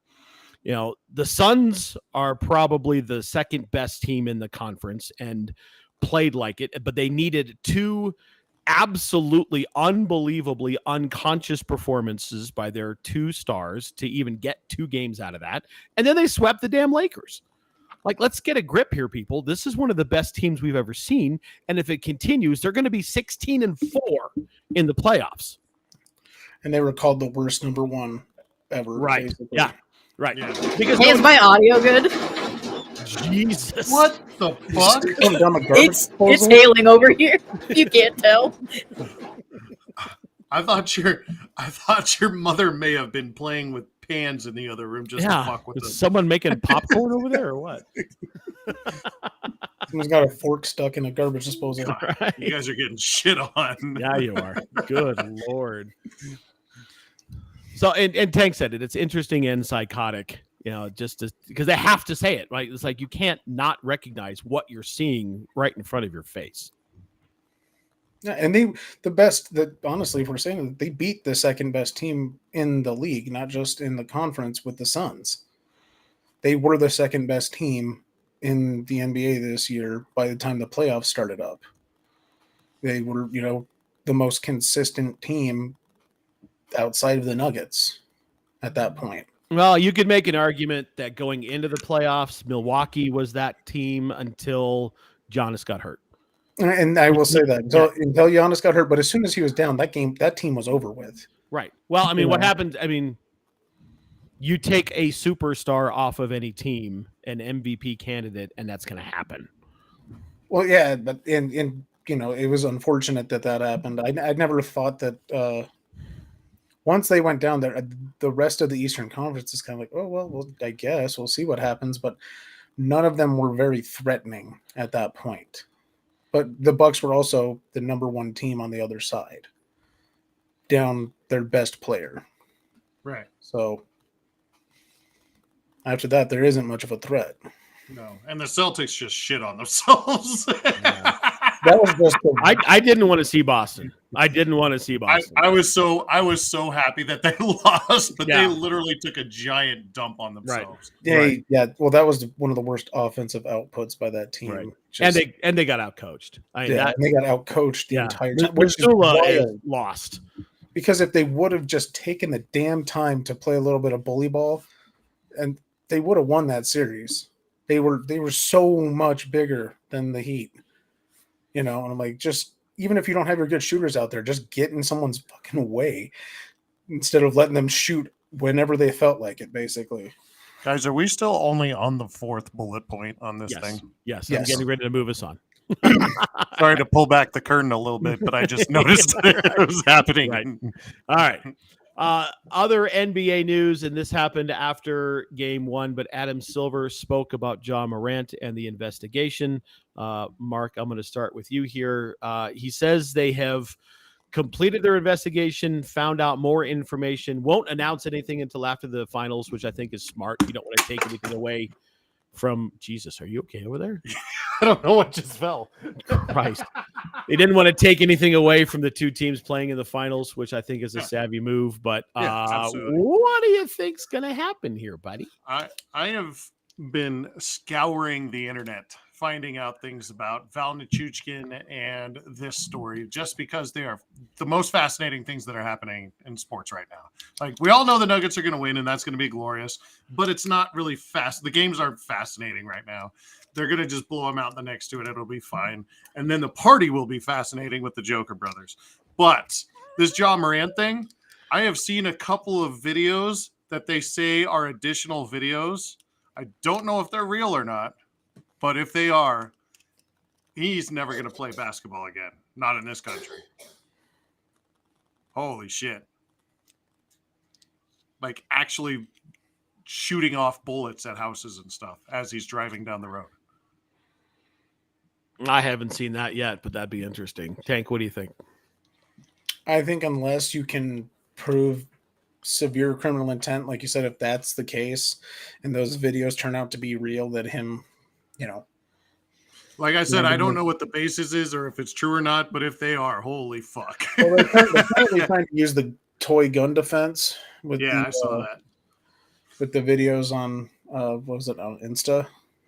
The Suns are probably the second best team in the conference and played like it, but they needed 2 absolutely unbelievably unconscious performances by their 2 stars to even get 2 games out of that. And then they swept the damn Lakers. Like, let's get a grip here, people. This is one of the best teams we've ever seen. And if it continues, they're going to be 16-4 in the playoffs. And they were called the worst number 1 ever. Right. Basically. Yeah. Right. Yeah. Because Hey, is my audio good? Jesus. What the fuck? It's hailing over here. You can't tell. I thought your mother may have been playing with pans in the other room just to fuck with Is us. someone making popcorn over there or what? Someone's got a fork stuck in a garbage disposal. Right. You guys are getting shit on. Yeah, you are. Good Lord. So, and Tank said it. It's interesting and psychotic, just because they have to say it, right? It's like you can't not recognize what you're seeing right in front of your face. Yeah, and honestly, if we're saying it, they beat the second best team in the league, not just in the conference with the Suns. They were the second best team in the NBA this year by the time the playoffs started up. They were, the most consistent team outside of the Nuggets at that point. Well, you could make an argument that going into the playoffs, Milwaukee was that team until Giannis got hurt. And I will say that until Giannis got hurt, but as soon as he was down, that team was over with. Right. Well, I mean, what happened? I mean, you take a superstar off of any team, an MVP candidate, and that's going to happen. Well, yeah, but it was unfortunate that happened. I never thought that once they went down there, the rest of the Eastern Conference is kind of like, oh well, I guess we'll see what happens. But none of them were very threatening at that point. But the Bucks were also the number 1 team on the other side, down their best player. Right. So after that, there isn't much of a threat. No, and the Celtics just shit on themselves. That was just. I didn't want to see Boston. I didn't want to see Boston. I was so happy that they lost, but they literally took a giant dump on themselves. Right. Yeah. Well, that was one of the worst offensive outputs by that team. Right. And they got outcoached. And they got outcoached the entire time. Which is lost. Because if they would have just taken the damn time to play a little bit of bully ball, and they would have won that series. They were so much bigger than the Heat. And I'm like, just even if you don't have your good shooters out there, just get in someone's fucking way instead of letting them shoot whenever they felt like it, basically. Guys, are we still only on the 4th bullet point on this thing? Yes. I'm getting ready to move us on. Sorry to pull back the curtain a little bit, but I just noticed that it was happening. Right. All right. Other NBA news, and this happened after game one, but Adam Silver spoke about Ja Morant and the investigation. Mark, I'm going to start with you here. He says they have completed their investigation, found out more information, won't announce anything until after the finals, which I think is smart. You don't want to take anything away from Jesus. Are you okay over there? I don't know what just fell. Christ. They didn't want to take anything away from the two teams playing in the finals, which I think is a savvy move. But absolutely. what do you think's going to happen here, buddy? I have been scouring the internet, finding out things about Val Nichushkin and this story, just because they are the most fascinating things that are happening in sports right now. Like, we all know the Nuggets are going to win, and that's going to be glorious, but it's not really fast. The games aren't fascinating right now. They're going to just blow them out the next to it. It'll be fine. And then the party will be fascinating with the Joker brothers. But this Ja Morant thing, I have seen a couple of videos that they say are additional videos. I don't know if they're real or not, but if they are, he's never going to play basketball again. Not in this country. Holy shit. Like, actually shooting off bullets at houses and stuff as he's driving down the road. I haven't seen that yet, but that'd be interesting. Tank, what do you think? I think unless you can prove severe criminal intent, like you said, if that's the case and those videos turn out to be real, that him, like I said, I don't know what the basis is or if it's true or not, but if they are, holy fuck. Well, they're currently trying to use the toy gun defense with I saw that. With the videos on what was it, on Insta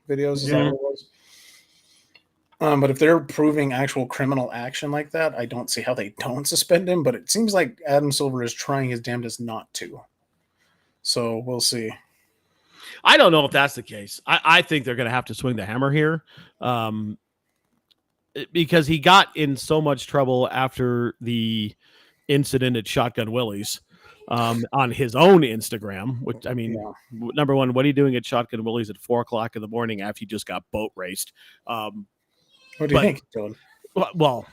videos? Is that what it was? But if they're proving actual criminal action like that, I don't see how they don't suspend him. But it seems like Adam Silver is trying his damnedest not to. So we'll see. I don't know if that's the case. I think they're going to have to swing the hammer here, because he got in so much trouble after the incident at Shotgun Willie's on his own Instagram. Which, I mean, number one, what are you doing at Shotgun Willie's at 4:00 in the morning after you just got boat raced? What do you think, Dylan? Well,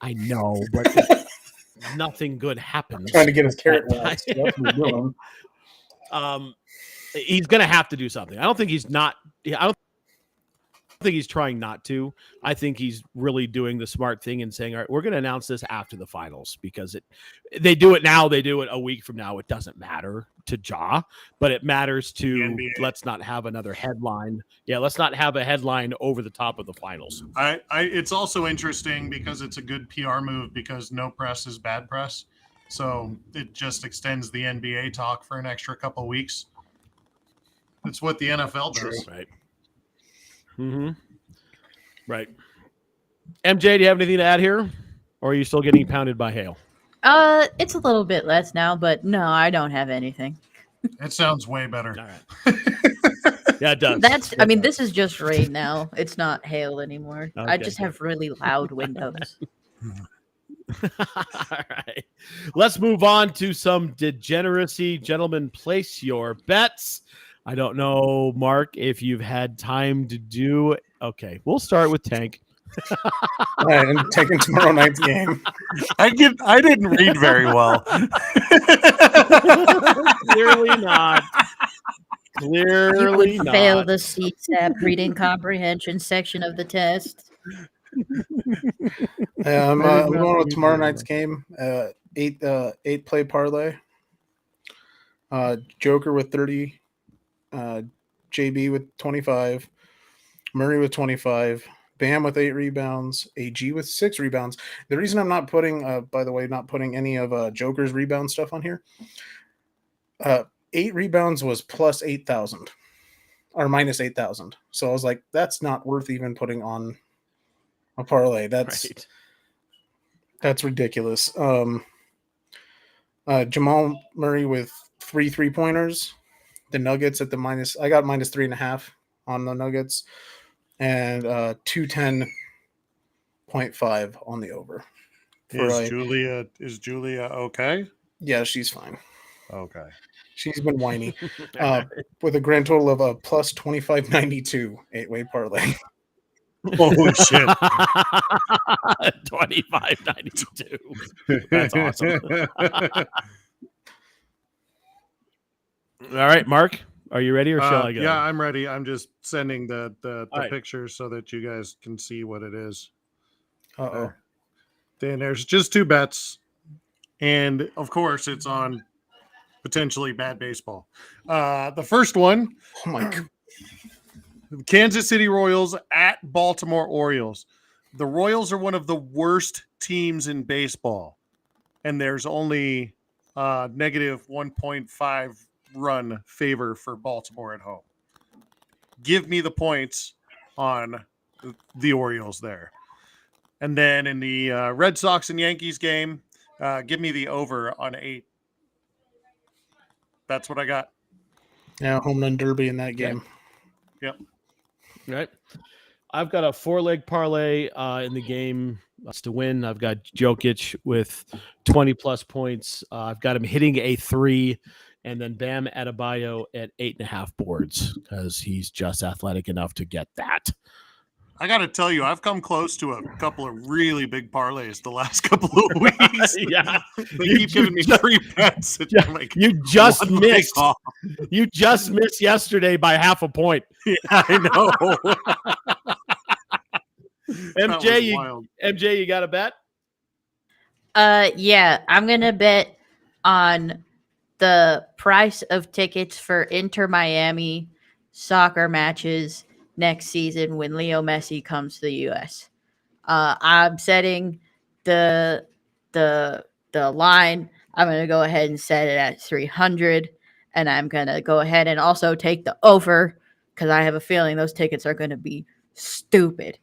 I know, but nothing good happens. Trying to get his carrot wax. He's going to have to do something. I don't think he's not. I don't think he's trying not to. I think he's really doing the smart thing and saying, all right, we're going to announce this after the finals, because they do it now. They do it a week from now. It doesn't matter to Ja, but it matters to let's not have another headline. Yeah, let's not have a headline over the top of the finals. It's also interesting because it's a good PR move, because no press is bad press. So it just extends the NBA talk for an extra couple of weeks. It's what the NFL does. Right. Mm-hmm. Right. MJ, do you have anything to add here? Or are you still getting pounded by hail? It's a little bit less now, but no, I don't have anything. It sounds way better. All right. Yeah, it does. This is just rain now. It's not hail anymore. Okay, I just have really loud windows. All right. Let's move on to some degeneracy. Gentlemen, place your bets. I don't know, Mark, if you've had time to do. Okay, we'll start with Tank. All right, I'm taking tomorrow night's game. I didn't read very well. Clearly not. Clearly not. Fail the CSAP reading comprehension section of the test. I'm going with tomorrow night's game. 8 play parlay. Joker with 30. JB with 25, Murray with 25, Bam with 8 rebounds, AG with 6 rebounds. The reason I'm not putting, by the way, not putting any of Joker's rebound stuff on here, 8 rebounds was plus 8,000 or minus 8,000. So I was like, that's not worth even putting on a parlay. That's ridiculous. Jamal Murray with 3 3-pointers. The Nuggets at the minus. I got minus 3.5 on the Nuggets, and 210.5 on the over. Is Julia okay? Yeah, she's fine. Okay. She's been whiny. With a grand total of a plus 25.92 8-way parlay. Holy shit. 25.92. That's awesome. All right, Mark, are you ready or shall I go? Yeah, I'm ready. I'm just sending the All right. picture so that you guys can see what it is. Uh-oh. Then there's just 2 bets, and of course, it's on potentially bad baseball. The first one, Oh my god. Kansas City Royals at Baltimore Orioles. The Royals are one of the worst teams in baseball, and there's only negative 1.5 run favor for Baltimore at home. Give me the points on the Orioles there. And then in the Red Sox and Yankees game, give me the over on 8. That's what I got. Yeah, home run derby in that game. Yep. All right. I've got a 4-leg parlay in the game. That's to win. I've got Jokic with 20 plus points. I've got him hitting a 3, and then Bam Adebayo at 8.5 boards because he's just athletic enough to get that. I got to tell you, I've come close to a couple of really big parlays the last couple of weeks. Yeah. They keep giving me free bets. Yeah, like you just one leg missed. off. You just missed yesterday by half a point. Yeah, I know. That was wild. MJ, you got a bet? Yeah, I'm gonna bet on the price of tickets for Inter Miami soccer matches next season when Leo Messi comes to the U.S. I'm setting the line. I'm gonna go ahead and set it at 300, and I'm gonna go ahead and also take the over because I have a feeling those tickets are gonna be stupid.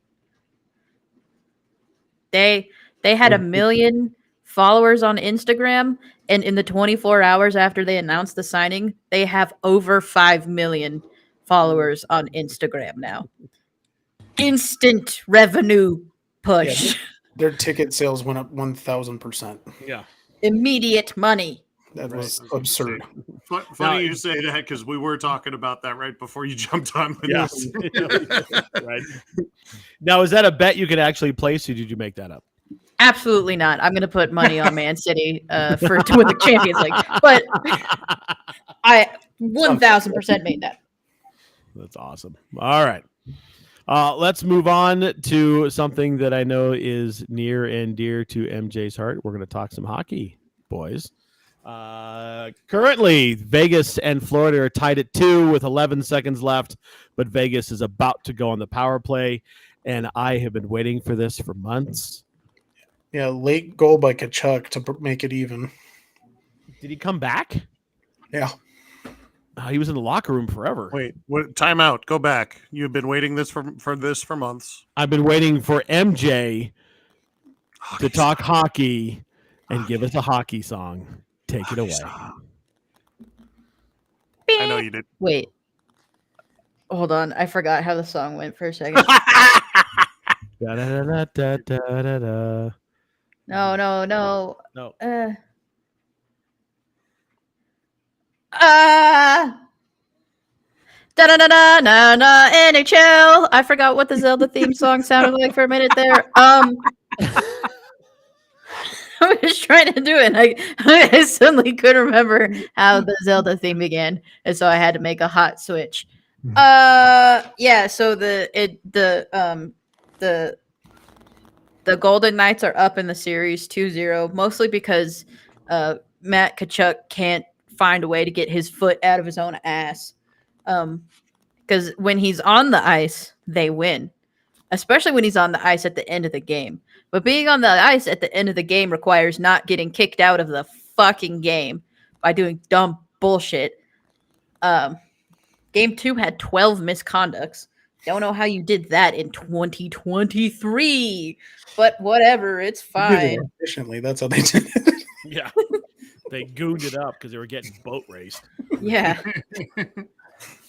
They had 1 million followers on Instagram, and in the 24 hours after they announced the signing, they have over 5 million followers on Instagram now. Instant revenue push. Yeah, their ticket sales went up 1,000%. Yeah. Immediate money. That was Right. absurd. Funny Now- you say that because we were talking about that right before you jumped on with Yeah. this. Right. Now, is that a bet you could actually place, or did you make that up? Absolutely not. I'm going to put money on Man City for to win the Champions League, but I 1,000% made that. That's awesome. All right. Let's move on to something that I know is near and dear to MJ's heart. We're going to talk some hockey, boys. Currently, Vegas and Florida are tied at 2 with 11 seconds left, but Vegas is about to go on the power play, and I have been waiting for this for months. Yeah, late goal by Kachuk to make it even. Did he come back? Yeah. He was in the locker room forever. Wait, what? Time out. Go back. You've been waiting for this for months. I've been waiting for MJ to talk song. hockey and give us a hockey song. Take it away. Song. I know you did. Wait. Hold on. I forgot how the song went for a second. Da-da-da-da-da-da-da. No. No. Da da da da na na NHL. I forgot what the Zelda theme song sounded like for a minute there. I was trying to do it. I suddenly couldn't remember how the Zelda theme began, and so I had to make a hot switch. Yeah. So the Golden Knights are up in the series 2-0, mostly because Matt Tkachuk can't find a way to get his foot out of his own ass. Because when he's on the ice, they win, especially when he's on the ice at the end of the game. But being on the ice at the end of the game requires not getting kicked out of the fucking game by doing dumb bullshit. Game 2 had 12 misconducts. Don't know how you did that in 2023, but whatever, it's fine. Efficiently, that's how they did it. Yeah. They gooned it up because they were getting boat raced. Yeah.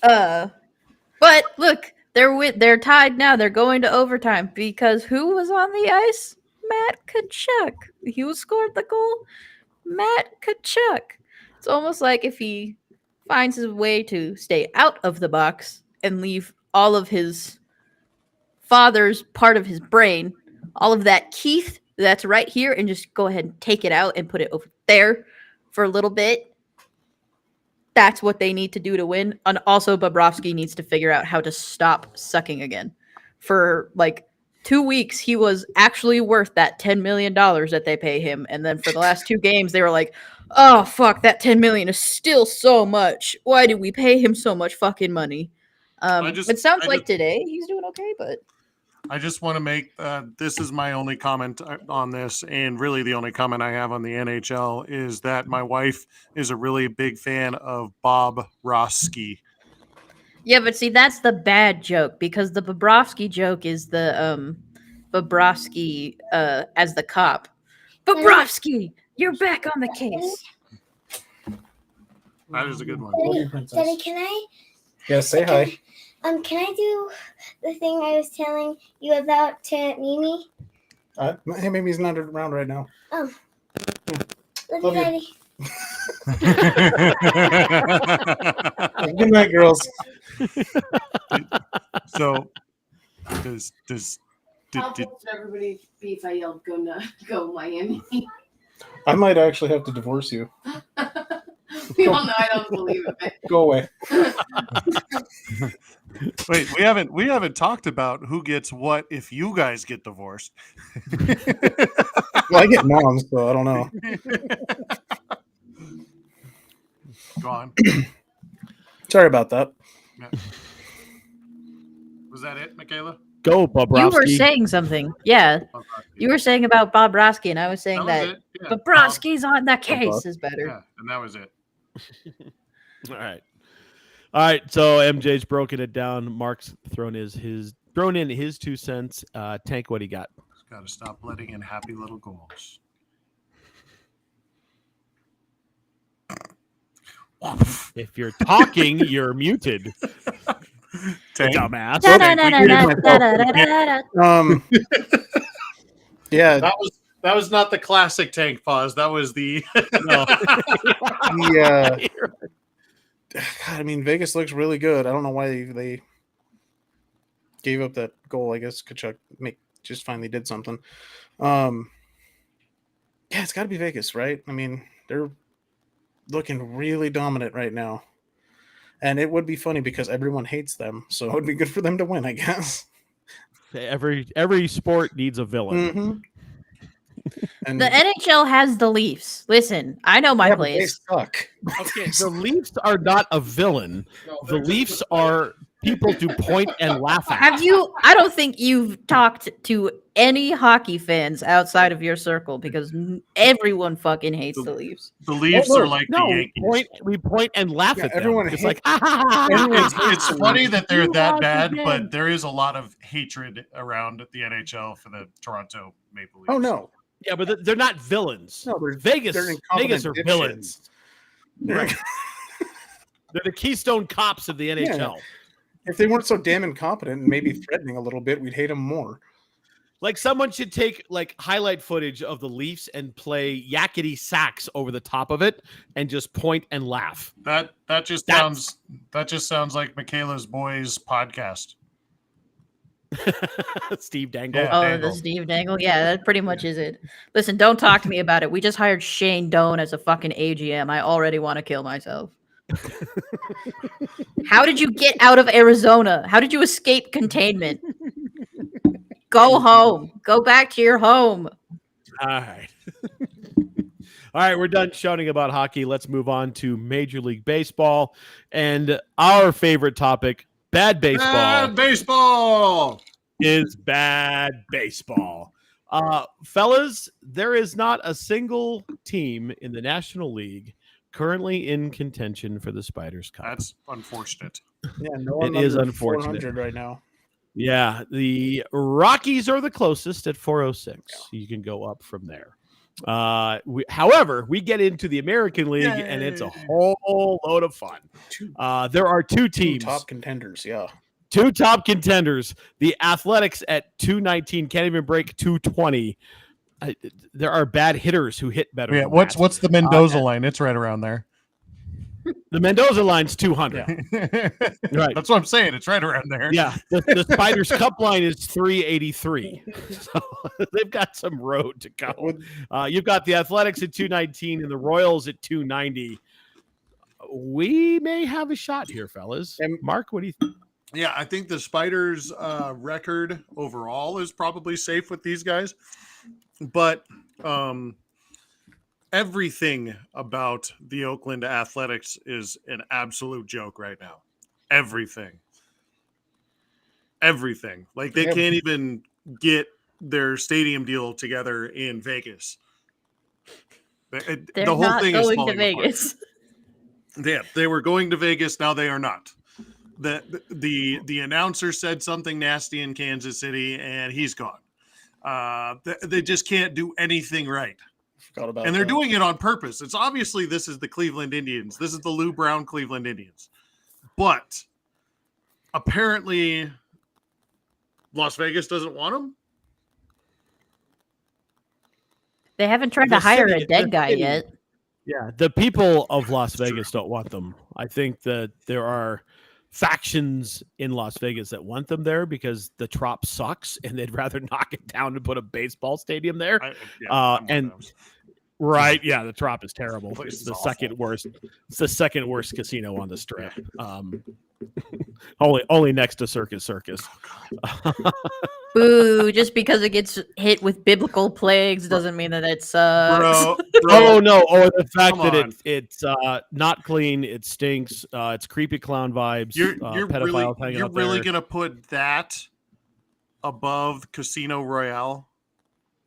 But look, they're tied now. They're going to overtime because who was on the ice? Matt Tkachuk. Who scored the goal? Matt Tkachuk. It's almost like if he finds his way to stay out of the box and leave all of his father's part of his brain, all of that Keith that's right here, and just go ahead and take it out and put it over there for a little bit. that's what they need to do to win. And also, Bobrovsky needs to figure out how to stop sucking again. For like 2 weeks, he was actually worth that $10 million that they pay him. And then for the last 2 games, they were like, oh, fuck, that $10 million is still so much. Why did we pay him so much fucking money? It sounds like today he's doing okay, but I just want to make this is my only comment on this, and really the only comment I have on the NHL is that my wife is a really big fan of Bob Roski. yeah, but see, that's the bad joke because the Bobrovsky joke is the Bobrovsky as the cop. Bobrovsky, you're back on the case. That is a good one. Daddy, can I? Yeah, say hi. Can I do the thing I was telling you about to Mimi? Hey, maybe he's not around right now. Oh, love Love you, you. Daddy. Good night, girls. So, did everybody beef? I yelled, "Go Miami!" I might actually have to divorce you. We all know I don't believe it. Go away. wait? We haven't talked about who gets what if you guys get divorced. Well, I get moms, so I don't know. Go on. Sorry about that. Yeah. Was that it, Michaela? Go, Bobrovsky. You were saying something. Yeah. You were saying about Bobrovsky, and I was saying That that, was it. Yeah. Bobrovsky's on the case is better. Yeah, and that was it. All right. So MJ's broken it down. Mark's thrown in his 2 cents. Tank, what do you got? Got to stop letting in happy little goals. If you're talking, you're muted. Tank. Dumbass. Yeah, That was not the classic Tank pause. That was the No. God, I mean, Vegas looks really good. I don't know why they gave up that goal. I guess Kachuk just finally did something. Yeah, it's got to be Vegas, right? I mean, they're looking really dominant right now. And it would be funny because everyone hates them, so it would be good for them to win, I guess. Every sport needs a villain. Mm-hmm. And The NHL has the Leafs. Listen, I know my yeah, but they place. suck. Okay, the Leafs are not a villain. The Leafs are people to point and laugh at. Have you? I don't think you've talked to any hockey fans outside of your circle because everyone fucking hates the Leafs. The Leafs Oh, no, are like the Yankees. We point and laugh Yeah, at them. everyone It's hates- like, ha, ha, ha, ha, ha, ha. It's funny that they're You that lost bad, again. but there is a lot of hatred around the NHL for the Toronto Maple Leafs. Oh, no. Yeah, but they're not villains. No, they're Vegas incompetent are dipshits. villains. They're- They're the Keystone Cops of the NHL. If they weren't so damn incompetent and maybe threatening a little bit, we'd hate them more. Like someone should take like highlight footage of the Leafs and play yakety sax over the top of it and just point and laugh. That just sounds like Michaela's Boys podcast. Steve Dangle. Yeah. Oh, Dangle. the Steve Dangle. Yeah, that pretty much is it. Listen, don't talk to me about it. We just hired Shane Doan as a fucking AGM. I already want to kill myself. How did you get out of Arizona? How did you escape containment? Go home. Go back to your home. All right. All right, we're done shouting about hockey. Let's move on to Major League Baseball and our favorite topic, bad baseball. Bad baseball. Is bad baseball. Fellas, there is not a single team in the National League currently in contention for the Spiders Cup. That's unfortunate. Yeah, no It one is under unfortunate. 400 right now. Yeah, the Rockies are the closest at 406. You can go up from there. However, we get into the American League, and it's a whole load of fun. There are two teams. Top contenders, yeah. Two top contenders. The Athletics at 219 can't even break 220. There are bad hitters who hit better. Yeah, than what's that. the Mendoza line? It's right around there. The Mendoza line's 200. Right. That's what I'm saying. It's right around there. Yeah, the Spiders Cup line is 383. So they've got some road to go. You've got the Athletics at 219 and the Royals at 290. we may have a shot here, fellas. And- Mark, what do you think? Yeah, I think the Spiders' record overall is probably safe with these guys, but everything about the Oakland Athletics is an absolute joke right now. Everything. Like they Yeah. can't even get their stadium deal together in Vegas. They're The whole not thing is going to falling apart. Vegas. Yeah, they were going to Vegas. Now they are not. The announcer said something nasty in Kansas City, and he's gone. They just can't do anything right, Forgot about and they're that. doing it on purpose. It's obviously this is the Cleveland Indians. This is the Lou Brown Cleveland Indians, but apparently Las Vegas doesn't want them. They haven't tried The to hire city- a dead the guy city- yet. Yeah, the people of Las Vegas don't want them. I think that there are factions in Las Vegas that want them there because the Trop sucks and they'd rather knock it down and put a baseball stadium there. I'm one and of those. right, yeah, the Trop is terrible. Place It's is the awful. second worst. It's the second worst casino on the strip. Only next to Circus Circus. Boo! Just because it gets hit with biblical plagues doesn't mean that it sucks. Bro, Oh no! Or the fact Come that on. it's not clean. It stinks. It's creepy clown vibes. you're pedophiles hanging you're out really there. gonna put that above Casino Royale?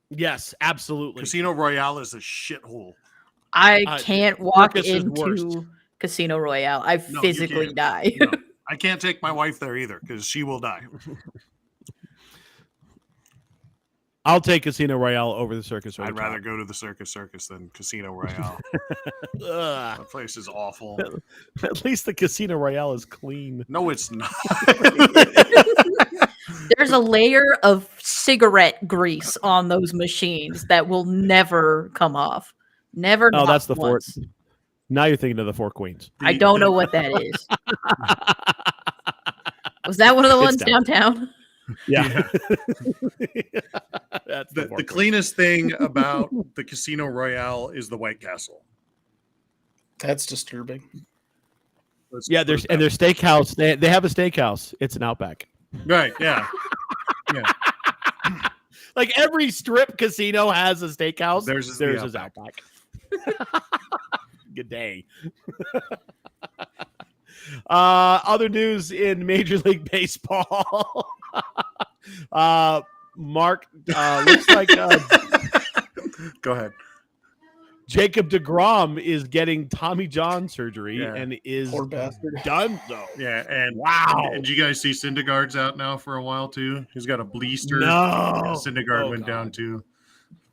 Yes, absolutely. Casino Royale is a shithole. I Uh, can't walk Circus is worst. into Casino Royale. I No, you physically can't. die. No, I can't take my wife there either because she will die. I'll take Casino Royale over the Circus. I'd rather go to the Circus than Casino Royale. Ugh. That place is awful. At least the Casino Royale is clean. No, it's not. There's a layer of cigarette grease on those machines that will never come off. Never. Oh, not that's the Four. once. Now you're thinking of the Four Queens. I don't know what that is. Was that one of the It's ones downtown? Yeah. That's The Four Queens. cleanest thing about the Casino Royale is the White Castle. That's disturbing. Yeah, there's and their steakhouse. They have a steakhouse. It's an Outback. Right. Yeah. Yeah. Like every strip casino has a steakhouse. Theirs is the There's his Outback. Outback. Good day. Other news in Major League Baseball. Mark, looks like Go ahead. Jacob deGrom is getting Tommy John surgery Yeah. and is Poor bastard. done though. Yeah, and Wow. And did you guys see Syndergaard's out now for a while too? He's got a blister. No. Yeah, Syndergaard Oh, went down God. too.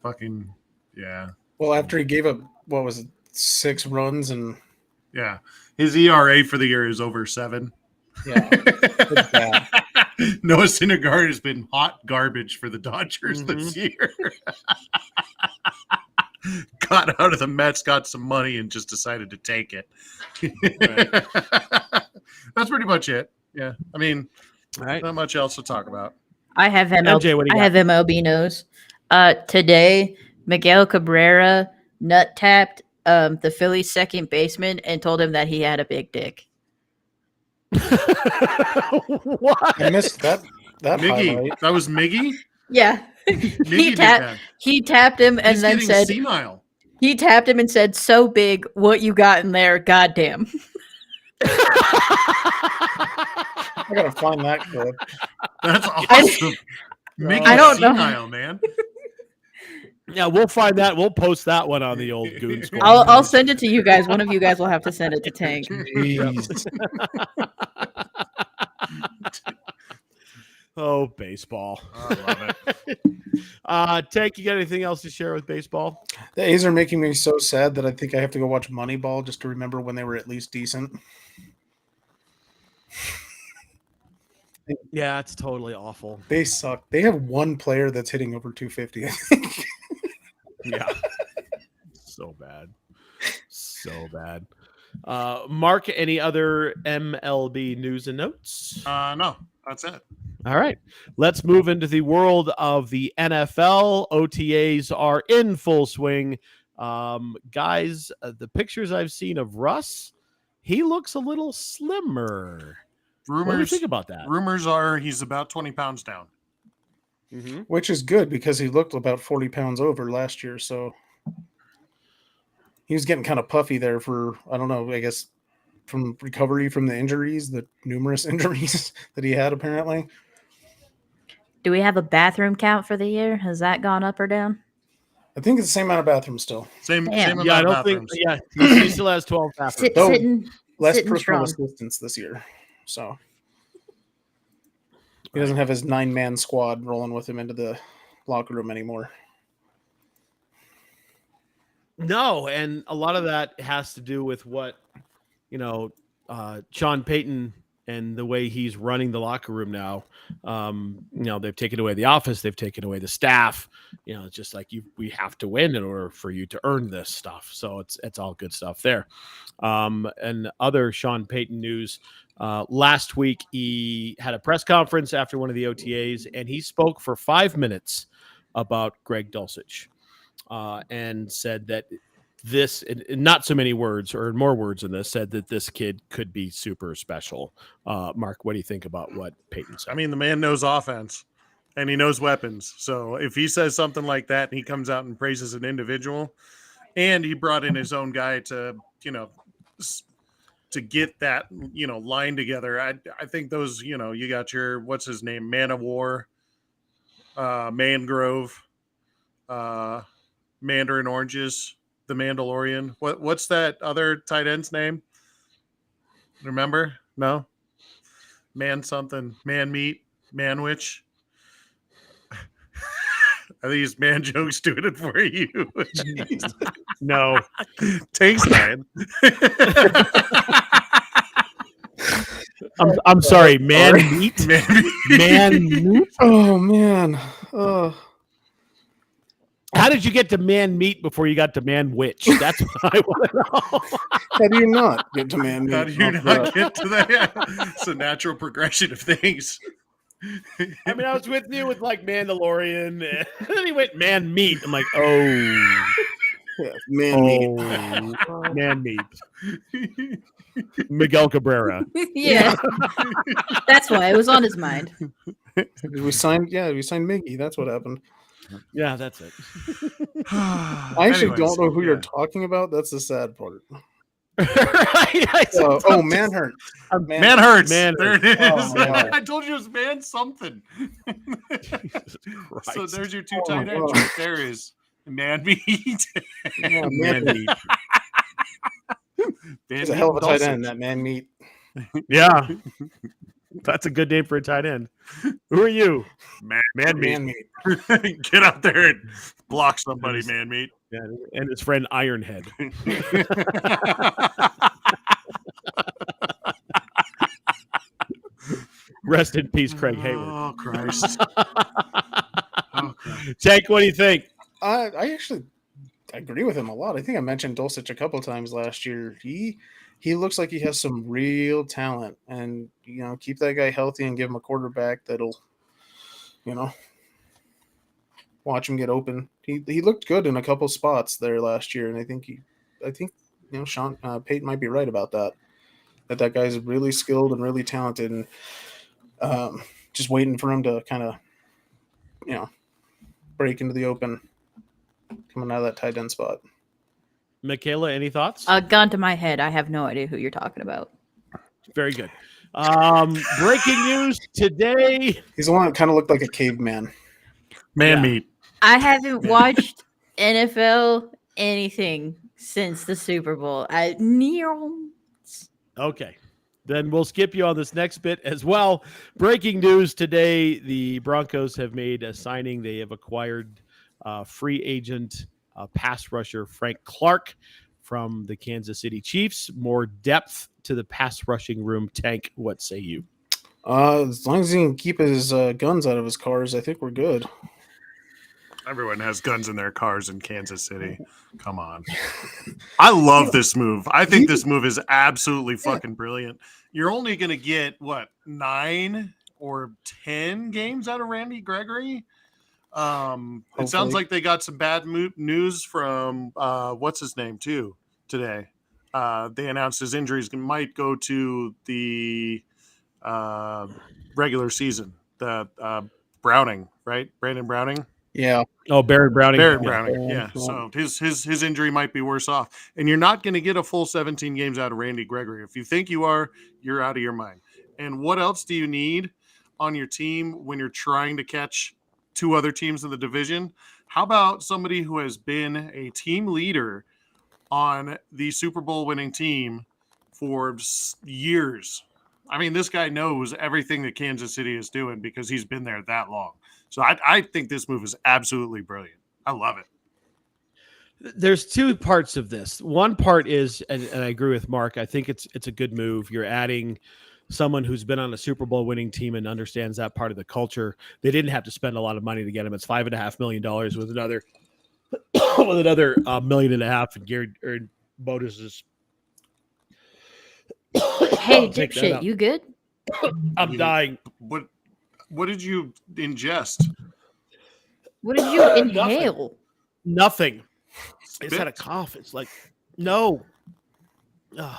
Fucking yeah, Well, after he gave up, what was it, 6 runs and yeah. His ERA for the year is over 7. yeah, it's bad. Noah Syndergaard has been hot garbage for the Dodgers this year. Got out of the Mets, got some money, and just decided to take it. That's pretty much it. Yeah, I mean, All right. not much else to talk about. I have MJ, what do you I got? have MLB news. Today, Miguel Cabrera nut tapped the Phillies second baseman and told him that he had a big dick. What? I missed that Miggy, highlight. that was Miggy. Yeah. Miggy did that. He tapped him and He's then getting said senile. he tapped him and said, "So big, what you got in there? Goddamn." I gotta find that clip. That's awesome. Miggy's I don't know. senile, man. Yeah, we'll find that. We'll post that one on the old Goon Squad. I'll send it to you guys. One of you guys will have to send it to Tank. Jeez. Oh, baseball. I love it. Tank, you got anything else to share with baseball? The A's are making me so sad that I think I have to go watch Moneyball just to remember when they were at least decent. Yeah, it's totally awful. They suck. They have one player that's hitting over 250, I think. Yeah. So bad. So bad. Mark, any other MLB news and notes? No, that's it. All right. Let's move into the world of the NFL. OTAs are in full swing. Guys, the pictures I've seen of Russ, he looks a little slimmer. What do you Rumors think about that? rumors are he's about 20 pounds down. Mm-hmm. Which is good because he looked about 40 pounds over last year. So he was getting kind of puffy there for, I don't know, I guess from recovery from the injuries, the numerous injuries that he had apparently. Do we have a bathroom count for the year? Has that gone up or down? I think it's the same amount of bathrooms still. Same Damn. amount Yeah, I of don't think. bathrooms. Yeah, he still has 12 bathrooms. Oh, Sitting Less sitting personal strong. assistants this year. So he doesn't have his 9-man squad rolling with him into the locker room anymore. No, and a lot of that has to do with what Sean Payton and the way he's running the locker room now. They've taken away the office, they've taken away the staff. It's just like we have to win in order for you to earn this stuff. So it's all good stuff there. And other Sean Payton news. Last week he had a press conference after one of the OTAs, and he spoke for 5 minutes about Greg Dulcich. And said that this, in not so many words or more words than this, said that this kid could be super special. Mark, what do you think about what Peyton said? I mean, the man knows offense and he knows weapons. So if he says something like that and he comes out and praises an individual, and he brought in his own guy to get that, line together, I think those, you got your, what's his name? Man of War, Mangrove, Mandarin Oranges, the Mandalorian. What's that other tight end's name? Remember? No? Man something. Man meat. Manwich. I think it's man jokes doing it for you. No. Takes time. I'm sorry, man meat? Man meat? Oh man. Oh. How did you get to man meat before you got to man witch? That's what I want to know. How do you not get to man meat? How do you off not that? get to that? It's a natural progression of things. I mean, I was with you with like Mandalorian, and then he went man meat. I'm like, oh, Yeah, man meat. man meat. Miguel Cabrera. Yeah. That's why it was on his mind. We signed Miggy. That's what happened. Yeah, that's it. I actually Anyways, don't know who you're yeah. talking about. That's the sad part. I Oh, man hurt. Man hurts. Man There it is. Oh, wow. I told you it was man something. Jesus Christ. So there's your two Oh, tight ends wow. right there is man meat. Yeah, man meat. He's a hell of a tight end, that man meat. Yeah. That's a good name for a tight end. Who are you? Man meat. Man meat. Get out there and block somebody, man meat. Yeah, and his friend Ironhead. Rest in peace, Craig Hayward. Oh, Christ. Oh, Christ. Jake, what do you think? I actually agree with him a lot. I think I mentioned Dulcich a couple times last year. He looks like he has some real talent, and keep that guy healthy and give him a quarterback that'll, watch him get open. He looked good in a couple spots there last year, and I think Sean Payton might be right about that. That guy's really skilled and really talented, and just waiting for him to kind of, break into the open, coming out of that tight end spot. Michaela, any thoughts? A gun to my head. I have no idea who you're talking about. Very good. Breaking news today. He's the one that kind of looked like a caveman. Man Yeah. meat. I haven't watched NFL anything since the Super Bowl. Okay. Then we'll skip you on this next bit as well. Breaking news today, the Broncos have made a signing. They have acquired free agent pass rusher Frank Clark from the Kansas City Chiefs. More depth to the pass rushing room. Tank, what say you? As long as he can keep his guns out of his cars, I think we're good. Everyone has guns in their cars in Kansas City. Come on. I love this move. I think this move is absolutely fucking brilliant. You're only going to get, 9 or 10 games out of Randy Gregory? It sounds like they got some bad news from, what's his name, too, today. they announced his injuries might go to the regular season. The Browning, right? Brandon Browning. Yeah. Oh, Barrett Browning. Barrett Yeah. Browning. Yeah. Yeah. So his injury might be worse off. And you're not going to get a full 17 games out of Randy Gregory. If you think you are, you're out of your mind. And what else do you need on your team when you're trying to catch two other teams in the division? How about somebody who has been a team leader on the Super Bowl winning team for years? I mean, this guy knows everything that Kansas City is doing because he's been there that long. So I think this move is absolutely brilliant. I love it. There's two parts of this. One part is, and I agree with Mark, I think it's a good move. You're adding someone who's been on a Super Bowl winning team and understands that part of the culture. They didn't have to spend a lot of money to get him. It's $5.5 million with another $1.5 million in guaranteed bonuses. Hey, Take that dipshit, out. you good? I'm dying. What did you ingest? What did you inhale? Nothing. I just Spit? had a cough. It's like, no. But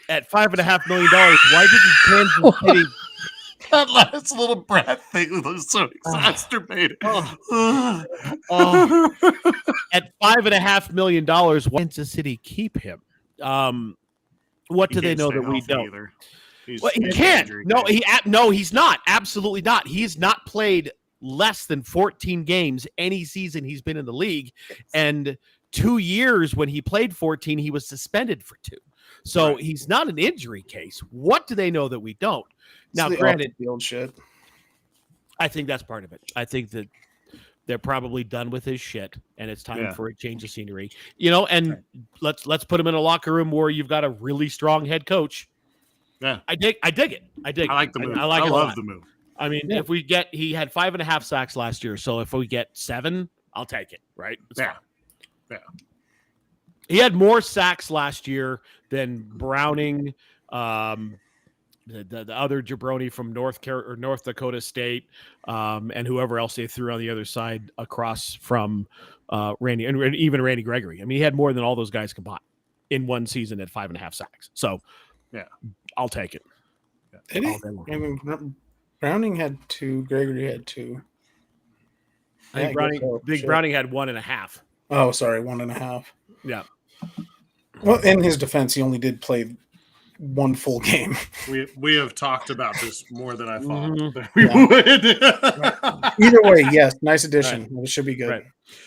at $5.5 million, why didn't Kansas City? That last little breath thing was so exacerbated. At $5.5 million, why did Kansas City keep him? What do they know that we don't? Well, he can't. No, he's not. Absolutely not. He's not played less than 14 games any season he's been in the league, and 2 years when he played 14, he was suspended for 2. So Right. he's not an injury case. What do they know that we don't? Now, It's the granted, off-the-field shit. I think that's part of it. I think that they're probably done with his shit, and it's time Yeah. for a change of scenery. And let's put him in a locker room where you've got a really strong head coach. Yeah. I dig it. I like the move. I like it a love lot. the move. I mean, if we he had 5.5 sacks last year, so if we get 7, I'll take it. Right? It's Yeah. fine. Yeah. He had more sacks last year than Browning, the other jabroni from North Dakota State, and whoever else they threw on the other side across from Randy, and even Randy Gregory. I mean, he had more than all those guys combined in one season at 5.5 sacks. So, yeah, I'll take it. Did he? I mean, Browning had 2. Gregory had 2. I think Browning had 1.5. Oh, sorry, 1.5. Yeah. Well, in his defense, he only did play 1 full game. We have talked about this more than I thought that we would. Either way, yes, nice addition. It should be good. Right.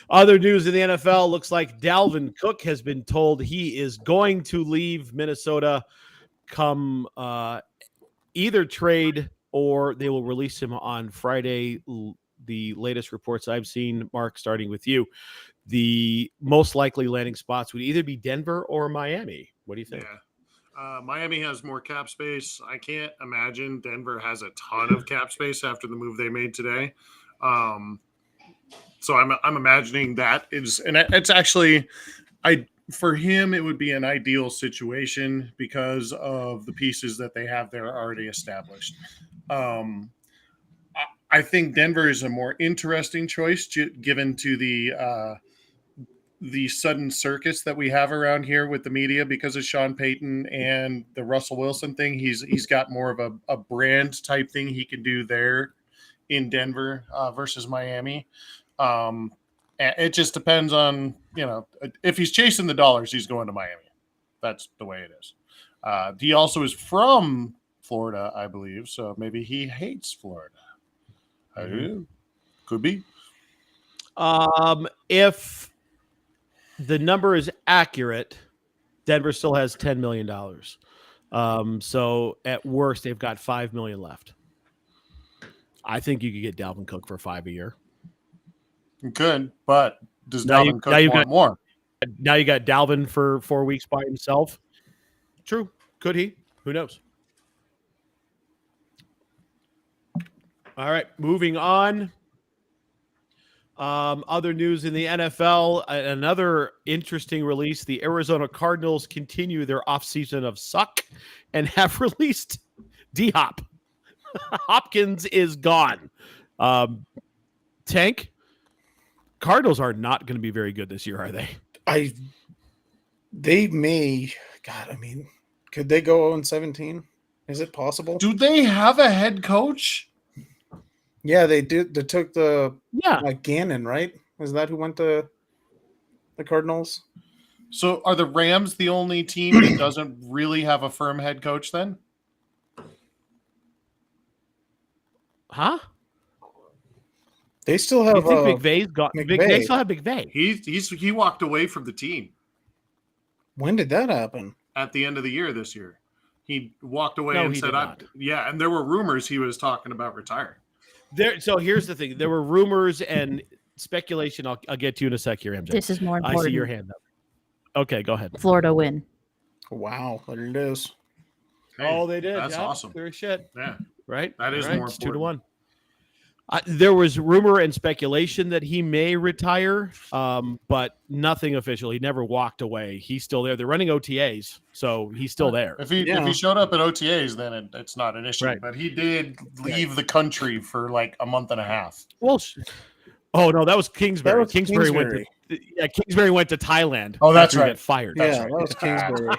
Other news in the NFL looks like Dalvin Cook has been told he is going to leave Minnesota come either trade or they will release him on Friday. The latest reports I've seen, Mark, starting with you, the most likely landing spots would either be Denver or Miami. What do you think? Yeah. Miami has more cap space. I can't imagine Denver has a ton of cap space after the move they made today. So I'm imagining that is, and it's actually, for him, it would be an ideal situation because of the pieces that they have there already established. I think Denver is a more interesting choice given to the sudden circus that we have around here with the media because of Sean Payton and the Russell Wilson thing. He's got more of a brand type thing he can do there in Denver versus Miami. It just depends on, if he's chasing the dollars, he's going to Miami. That's the way it is. He also is from Florida, I believe. So maybe he hates Florida. I don't know. Could be. If the number is accurate, Denver still has $10 million. So at worst, they've got $5 million left. I think you could get Dalvin Cook for $5 a year. You could, but does Dalvin Cook want more? Now you got Dalvin for 4 weeks by himself. True. Could he? Who knows? All right, moving on. Other news in the NFL, another interesting release. The Arizona Cardinals continue their offseason of suck and have released D-Hop. Hopkins is gone. Tank, Cardinals are not going to be very good this year, are they? They may. God, I mean, could they go 0-17? Is it possible? Do they have a head coach? Yeah, they did. They took the Yeah. Gannon, right? Is that who went to the Cardinals? So are the Rams the only team that doesn't really have a firm head coach then? Huh? They still You have. think McVay's got? They McVay. still have McVay. He walked away from the team When did that happen? at the end of the year this year. He walked away No, and he said, did not. "Yeah." And there were rumors he was talking about retiring. So here's the thing: there were rumors and speculation. I'll get to you in a sec here, MJ. This is more I important. see your hand up. Okay, go ahead. Florida win. Wow, there it is. Hey, They did. That's yeah, awesome. Clear as shit. Yeah. Right. That is All right, more it's 2-1. important. There was rumor and speculation that he may retire, but nothing official. He never walked away. He's still there. They're running OTAs, so he's still there. If he Yeah. showed up at OTAs, then it's not an issue. Right. But he did leave the country for like a month and a half. Well, oh no, that was Kingsbury. That was Kingsbury went to Kingsbury went to Thailand. Oh, that's after he right. got fired. Yeah, that was Kingsbury.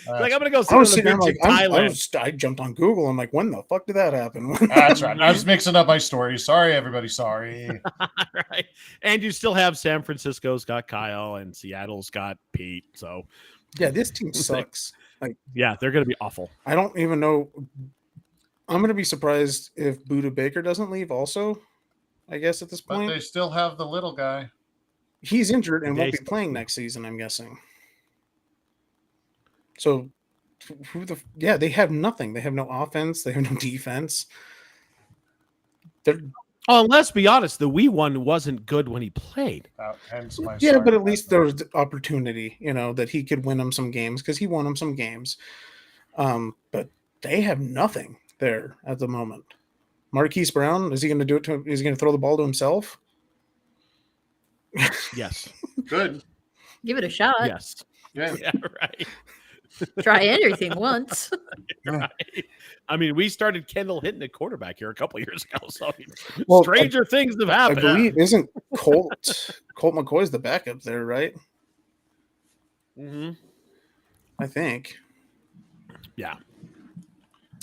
Like I'm gonna go sit I was on sitting the there, I'm beach like, in Thailand. I jumped on Google. I'm like, when the fuck did that happen? That's right. I was mixing up my stories. Sorry, everybody. Sorry. Right. And you still have San Francisco's got Kyle and Seattle's got Pete. So Yeah, this team sucks. yeah, they're gonna be awful. I don't even know. I'm going to be surprised if Buda Baker doesn't leave also, I guess, at this But point. they still have the little guy. He's injured and won't be They- playing next season, I'm guessing. So, they have nothing. They have no offense. They have no defense. They're Oh, and let's be honest, the Wii one wasn't good when he played. Hence my Yeah, sorry. but at least there was the opportunity, that he could win them some games because he won them some games. But they have nothing there at the moment. Marquise Brown, is he going to do it to him? Is he going to throw the ball to himself? Yes. Good. Give it a shot. Yes. Yeah. Yeah, right. Try anything once. Right. I mean, we started Kendall hitting the quarterback here a couple years ago. So I mean, Well, stranger things have I happened. believe isn't Colt McCoy's the backup there, right? Mhm. I think. Yeah.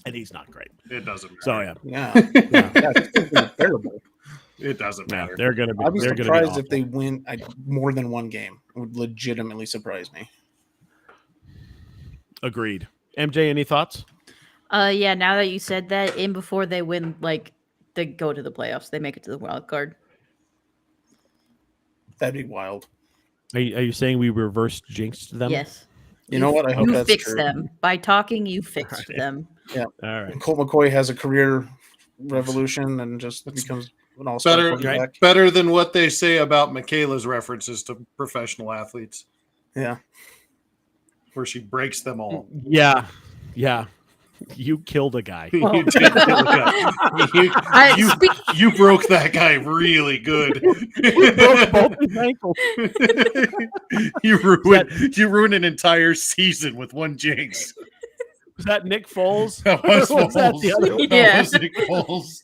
And he's not great. It doesn't matter. So yeah. Yeah, this team's been terrible. It doesn't Yeah, matter. they're gonna be I'd be they're gonna be surprised awful. if they win more than one game. It would legitimately surprise me. Agreed. MJ, any thoughts? Yeah, now that you said that, in before they win, like they go to the playoffs, they make it to the wild card. That'd be wild. Are you saying we reverse jinxed them? Yes. You know what? I hope You that's fix true. them. By talking, you fixed Right. them. All right. Colt McCoy has a career revolution and just becomes an all-star Better, quarterback. better than what they say about Michaela's references to professional athletes, Yeah. where she breaks them all. Yeah. Yeah. You killed a guy. You did kill a guy. You broke that guy really good. You broke both his ankles. you ruined an entire season with one jinx. Was that Nick Foles? That was Or was that Foles. the other one? That Yeah. was Nick Foles.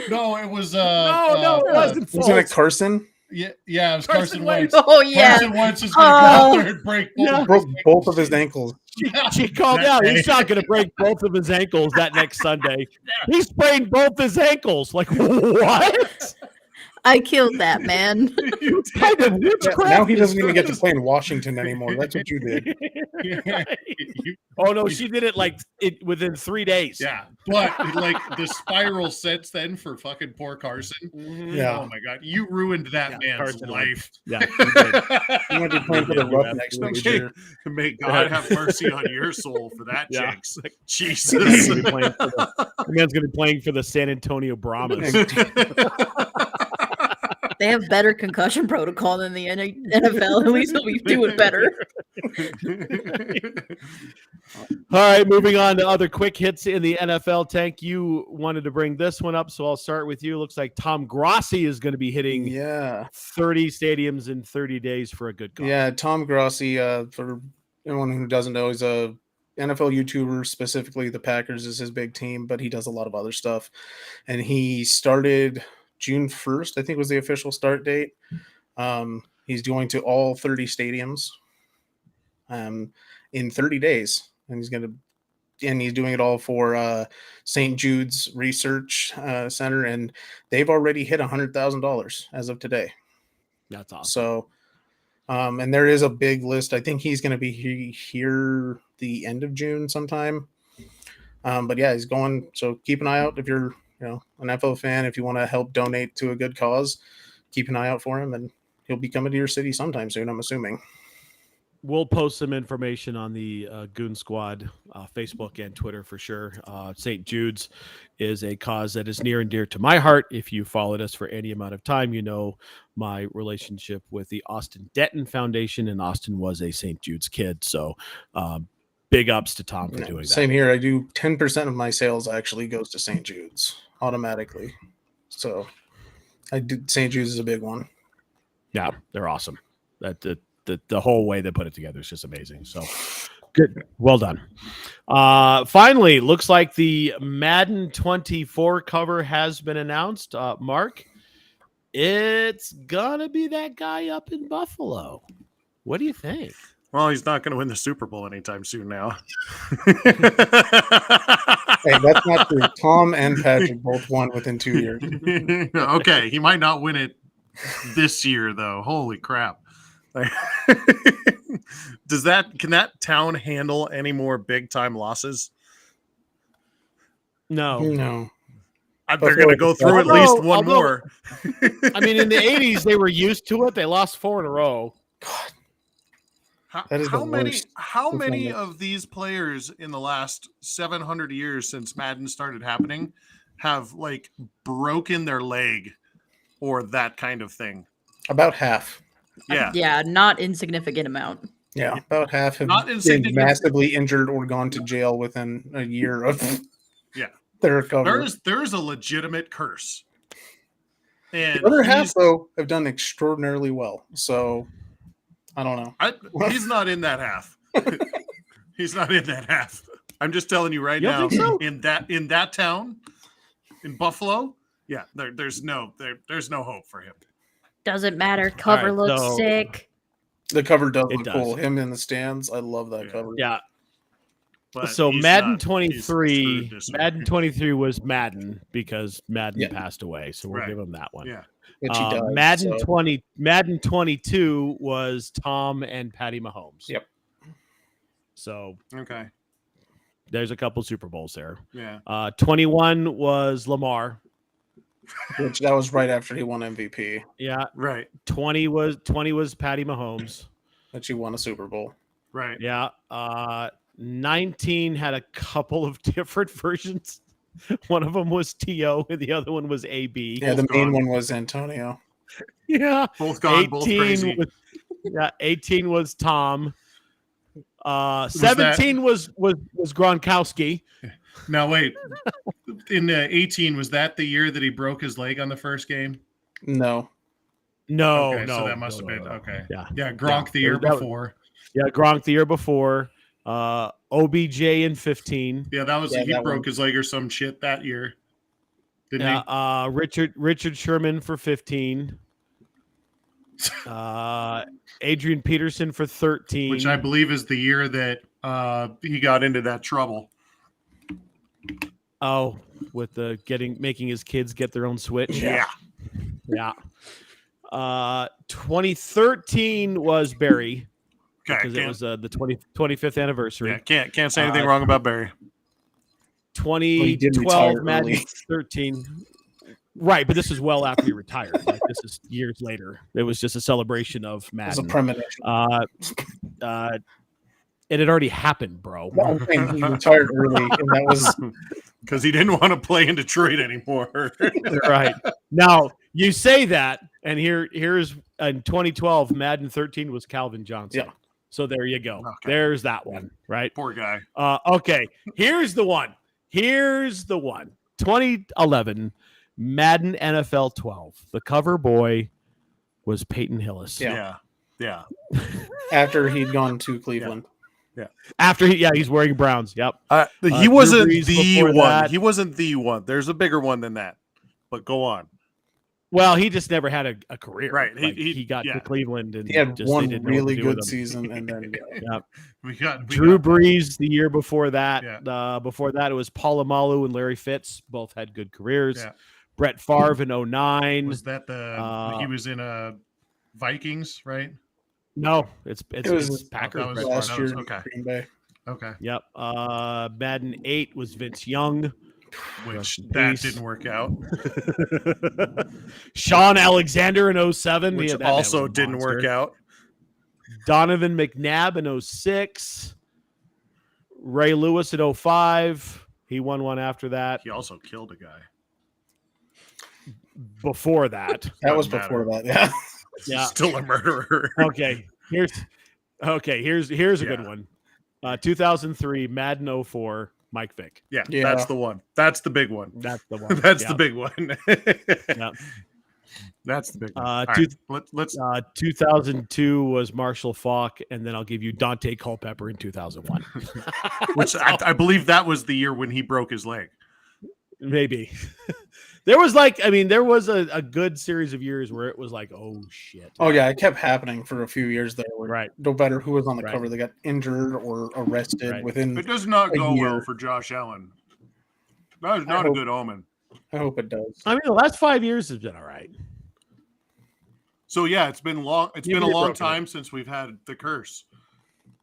No, it was No, it wasn't Wasn't it Foles. Carson? Yeah, it was Carson Carson Wentz. Wentz. Oh yeah. Carson Wentz is going to go out there and break both. Yeah. Broke both of his ankles. She called out. He's not going to break both of his ankles that next Sunday. He sprained both his ankles. Like, what? I killed that man. What kind of witchcraft? Now he is doesn't even get to this? play in Washington anymore. That's what you did. Oh, no, she did it within 3 days. Yeah, but like the spiral sets then for fucking poor Carson. Mhm. Yeah. Oh my god, you ruined that Yeah, man's Carson life. Yeah, he did. He might be playing for the You Roughnecks absolutely next did. year. May God have mercy on your soul for that Yeah. jinx. The Jesus. man's gonna be playing for the San Antonio Brahmas. They have better concussion protocol than the NFL. At least they'll be doing better. All right, moving on to other quick hits in the NFL. Tank, you wanted to bring this one up, so I'll start with you. Looks like Tom Grossi is going to be hitting Yeah. 30 stadiums in 30 days for a good cause. Yeah, Tom Grossi, for anyone who doesn't know, he's a NFL YouTuber, specifically the Packers is his big team, but he does a lot of other stuff. And he started June 1st, I think was the official start date. He's going to all 30 stadiums in 30 days, and he's doing it all for St. Jude's Research Center, and they've already hit $100,000 as of today. That's awesome. So, and there is a big list. I think he's going to be here the end of June sometime. But yeah, he's going. So keep an eye out if you're, an NFL fan. If you want to help donate to a good cause, keep an eye out for him, and he'll be coming to your city sometime soon, I'm assuming. We'll post some information on the Goon Squad Facebook and Twitter for sure. St. Jude's is a cause that is near and dear to my heart. If you followed us for any amount of time, you know my relationship with the Austin Denton Foundation, and Austin was a St. Jude's kid. So big ups to Tom for doing that. Same here. I do 10% of my sales actually goes to St. Jude's automatically. So St. Jude's is a big one. Yeah, they're awesome. The whole way they put it together is just amazing. So good. Well done. Finally, looks like the Madden 24 cover has been announced. Mark, it's gonna be that guy up in Buffalo. What do you think? Well, he's not going to win the Super Bowl anytime soon now. Hey, that's not true. Tom and Patrick both won within 2 years. Okay, he might not win it this year, though. Holy crap. Can that town handle any more big time losses? No. They're going to go through at least one more. I mean, in the 80s, they were used to it. They lost 4 in a row. God, How many of these players in the last 700 years since Madden started happening have broken their leg or that kind of thing? about half. Yeah. Yeah, not insignificant amount. Yeah, about half have Not been insignificant. massively injured or gone to jail within a year of their recovery. There is a legitimate curse. And The other half, though, have done extraordinarily well. So, I don't know. He's not in that half. He's not in that half. I'm just telling you right You now. don't think so? In that town, in Buffalo, yeah, there's no hope for him. Doesn't matter. Cover All right, looks so- sick. The cover does It look does. cool. Him in the stands. I love that Yeah. cover. Yeah. But So he's Madden not- he's 23, screwed this year. Madden 23 was Madden because Madden Yeah. passed away. So we'll Right. give him that one. Yeah. Which he does, Madden so. 22 was Tom and Patty Mahomes. Yep. So Okay. there's a couple Super Bowls there. Yeah. 21 was Lamar. Which that was right after he won MVP. Yeah. Right. 20 was Patty Mahomes. That he won a Super Bowl. Right. Yeah. 19 had a couple of different versions. One of them was T.O. and the other one was A.B. Yeah, the Both main gone. one was Antonio. Yeah. Both gone, both crazy. 18 was Tom. 17 was Gronkowski. Now wait. In 18, was that the year that he broke his leg on the first game? No. No, Okay, no. so that must have no, been no. okay. Yeah. Yeah, Gronk Yeah. the year That was- before. Yeah, Gronk the year before. OBJ in 15. Yeah, that was Yeah, he that broke one. his leg or some shit that year. Didn't Yeah, he? Richard Sherman for 15. Adrian Peterson for 13. Which I believe is the year that he got into that trouble. Oh, with the making his kids get their own Switch. Yeah. Yeah. 2013 was Barry Okay. because it was the 25th anniversary. Yeah, can't say anything wrong about Barry. he did 2012 retire Madden early. 13. Right, but this is well after he retired. Like this is years later. It was just a celebration of It was a Madden. premonition. It had already happened, bro. No, I'm saying he retired early, and that was Because he didn't want to play in Detroit anymore. Right. Now, you say that, and here's in 2012, Madden 13 was Calvin Johnson. Yeah. So there you go. Okay. There's that one, right? Poor guy. Okay, here's the one. 2011, Madden NFL 12. The cover boy was Peyton Hillis. Yeah. Yeah. after he'd gone to Cleveland. After he's wearing Browns. Yep. He Drew wasn't Brees the before one. that. He wasn't the one. There's a bigger one than that. But go on. Well, he just never had a career. Right. Like, He- he got yeah. to Cleveland and He had just, they one didn't know what to really do with good him. season, and then Yep. we got Drew that. Brees the year before that. Yeah. Before that, it was Polamalu and Larry Fitz. Both had good careers. Yeah. Brett Favre in 09. Was that he was in Vikings, right? No, it's was- Packers. that was- Brett last Favre. year in okay. Green Bay. Okay. Yep. Madden 8 was Vince Young. Which Rest in that peace. didn't work out. Sean Alexander in 07. Which Yeah, that man was also a didn't work monster. out. Donovan McNabb in 06. Ray Lewis in 05. He won one after that. He also killed a guy. Before that. That was Doesn't before matter. that. Yeah. Yeah. Still a murderer. Okay. Here's a good Yeah. one. 2003 Madden 04 Mike Vick. Yeah, Yeah. that's the one. That's the big one. That's the one. That's Yeah. the big one. Yeah. That's the big one. Uh, All two- right, let's 2002 was Marshall Faulk, and then I'll give you Dante Culpepper in 2001. which I believe that was the year when he broke his leg. Maybe. There was a good series of years where it was like, oh shit. Oh yeah, it kept happening for a few years there. Where Right. no matter who was on the Right. cover, they got injured or arrested Right. within. It does not A go well year. for Josh Allen. That is not a hope- good omen. I hope it does. I mean, the last 5 years has been all right. So yeah, it's been long. It's You've been a long broken it. time since we've had the curse.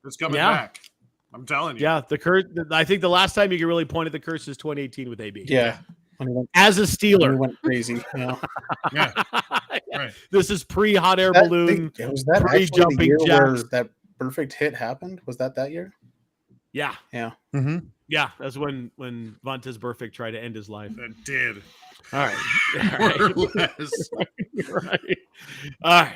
It's coming Yeah. back. I'm telling you. Yeah, the curse. I think the last time you can really point at the curse is 2018 with AB. Yeah. When he went, As a when he Steeler, went crazy. Yeah. Yeah. Yeah. Right. This is pre-hot air That balloon. thing- was that actually the pre-jumping year where jacks. that perfect hit happened? Was that year? Yeah, Mm-hmm. yeah. That's when Vontaze Burfict tried to end his life. That did. All right. More or less. Right. All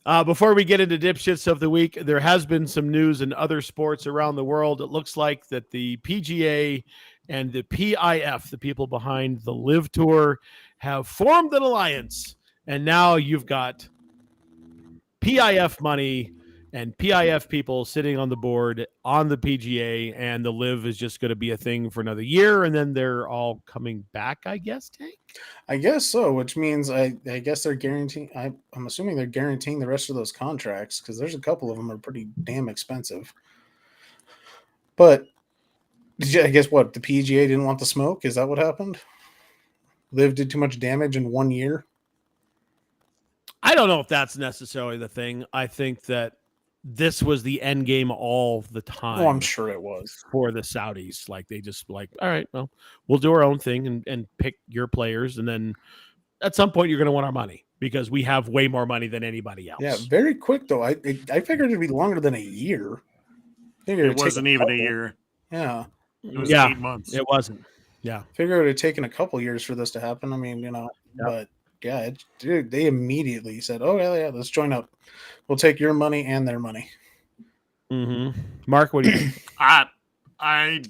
right. Before we get into dipshits of the week, there has been some news in other sports around the world. It looks like that the PGA and the PIF, the people behind the Live Tour, have formed an alliance. And now you've got PIF money and PIF people sitting on the board on the PGA, and the Live is just going to be a thing for another year, and then they're all coming back, I guess, Tank? I guess so, which means I guess they're guaranteeing. I'm assuming they're guaranteeing the rest of those contracts because there's a couple of them are pretty damn expensive. But I guess what the PGA didn't want the smoke. Is that what happened? Liv did too much damage in 1 year. I don't know if that's necessarily the thing. I think that this was the end game all the time. Oh, I'm sure it was. For the Saudis. Like, they just all right, well, we'll do our own thing and pick your players. And then at some point you're going to want our money because we have way more money than anybody else. Yeah, very quick though. I figured it'd be longer than a year. Figured It it'd take wasn't even a couple. year. Yeah, It was Yeah, 8 months. it wasn't. Yeah. figured it would have taken a couple years for this to happen. I mean, Yep. but yeah, dude, they immediately said, "Oh yeah, let's join up. We'll take your money and their money." Mm-hmm. Mark, what do you think? I'm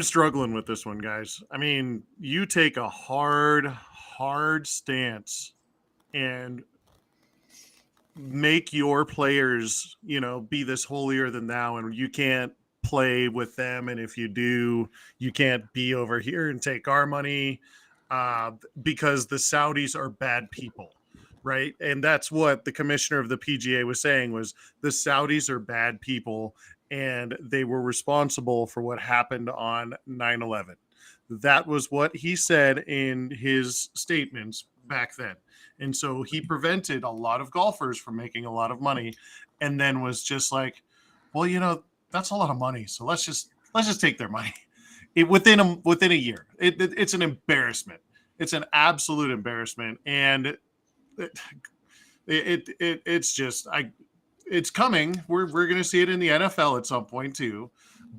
struggling with this one, guys. I mean, you take a hard stance and make your players, be this holier than thou, and you can't play with them. And if you do, you can't be over here and take our money because the Saudis are bad people. Right. And that's what the commissioner of the PGA was saying was the Saudis are bad people and they were responsible for what happened on 9/11. That was what he said in his statements back then. And so he prevented a lot of golfers from making a lot of money and then was just like, well, that's a lot of money. So let's just take their money. Within a year. It's an embarrassment. It's an absolute embarrassment. And it's just it's coming. We're going to see it in the NFL at some point too,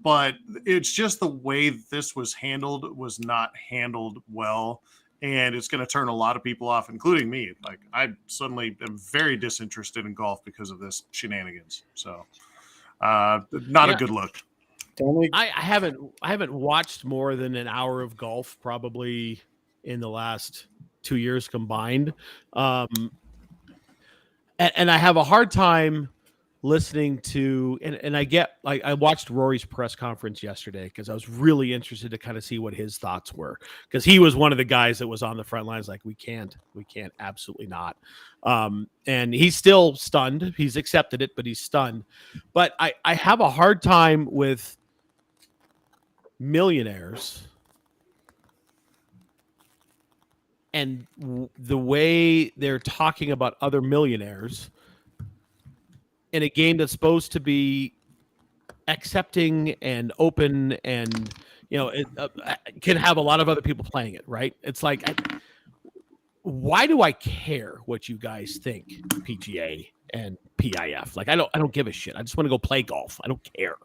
but it's just the way this was handled was not handled well, and it's going to turn a lot of people off, including me. Like I suddenly am very disinterested in golf because of this shenanigans. So, not a good look. I haven't watched more than an hour of golf probably in the last 2 years combined. And I have a hard time listening to, and I watched Rory's press conference yesterday because I was really interested to kind of see what his thoughts were, because he was one of the guys that was on the front lines like, we can't, absolutely not. And he's still stunned. He's accepted it, but he's stunned. But I have a hard time with millionaires and the way they're talking about other millionaires in a game that's supposed to be accepting and open, and it can have a lot of other people playing it, right? It's like, why do I care what you guys think, PGA and PIF? Like, I don't give a shit. I just want to go play golf. I don't care,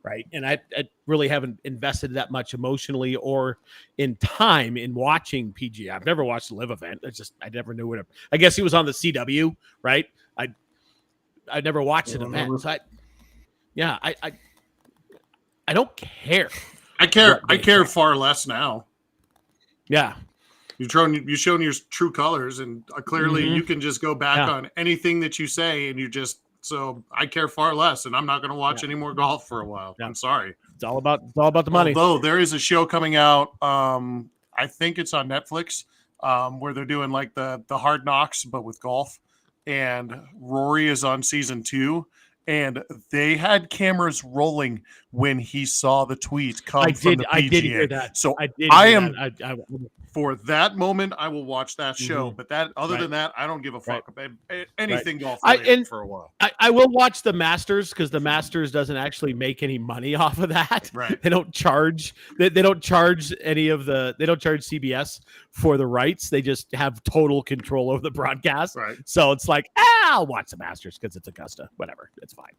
right? And I really haven't invested that much emotionally or in time in watching PGA. I've never watched a live event. I never knew what. I guess he was on the CW, right? I never watched an event. So I don't care. I care far less now. Yeah. You've shown your true colors, and clearly you can just go back on anything that you say, and so I care far less, and I'm not going to watch any more golf for a while. I'm sorry. It's all about the money. Although there is a show coming out, I think it's on Netflix, where they're doing like the Hard Knocks, but with golf. And Rory is on season 2, and they had cameras rolling when he saw the tweet come from the PGA. I did hear that. So for that moment, I will watch that show. But other than that, I don't give a fuck about anything golf related for a while. I will watch the Masters, because the Masters doesn't actually make any money off of that. Right. They don't charge. They don't charge They don't charge CBS for the rights. They just have total control over the broadcast. Right. So it's like, I'll watch the Masters because it's Augusta. Whatever. It's fine.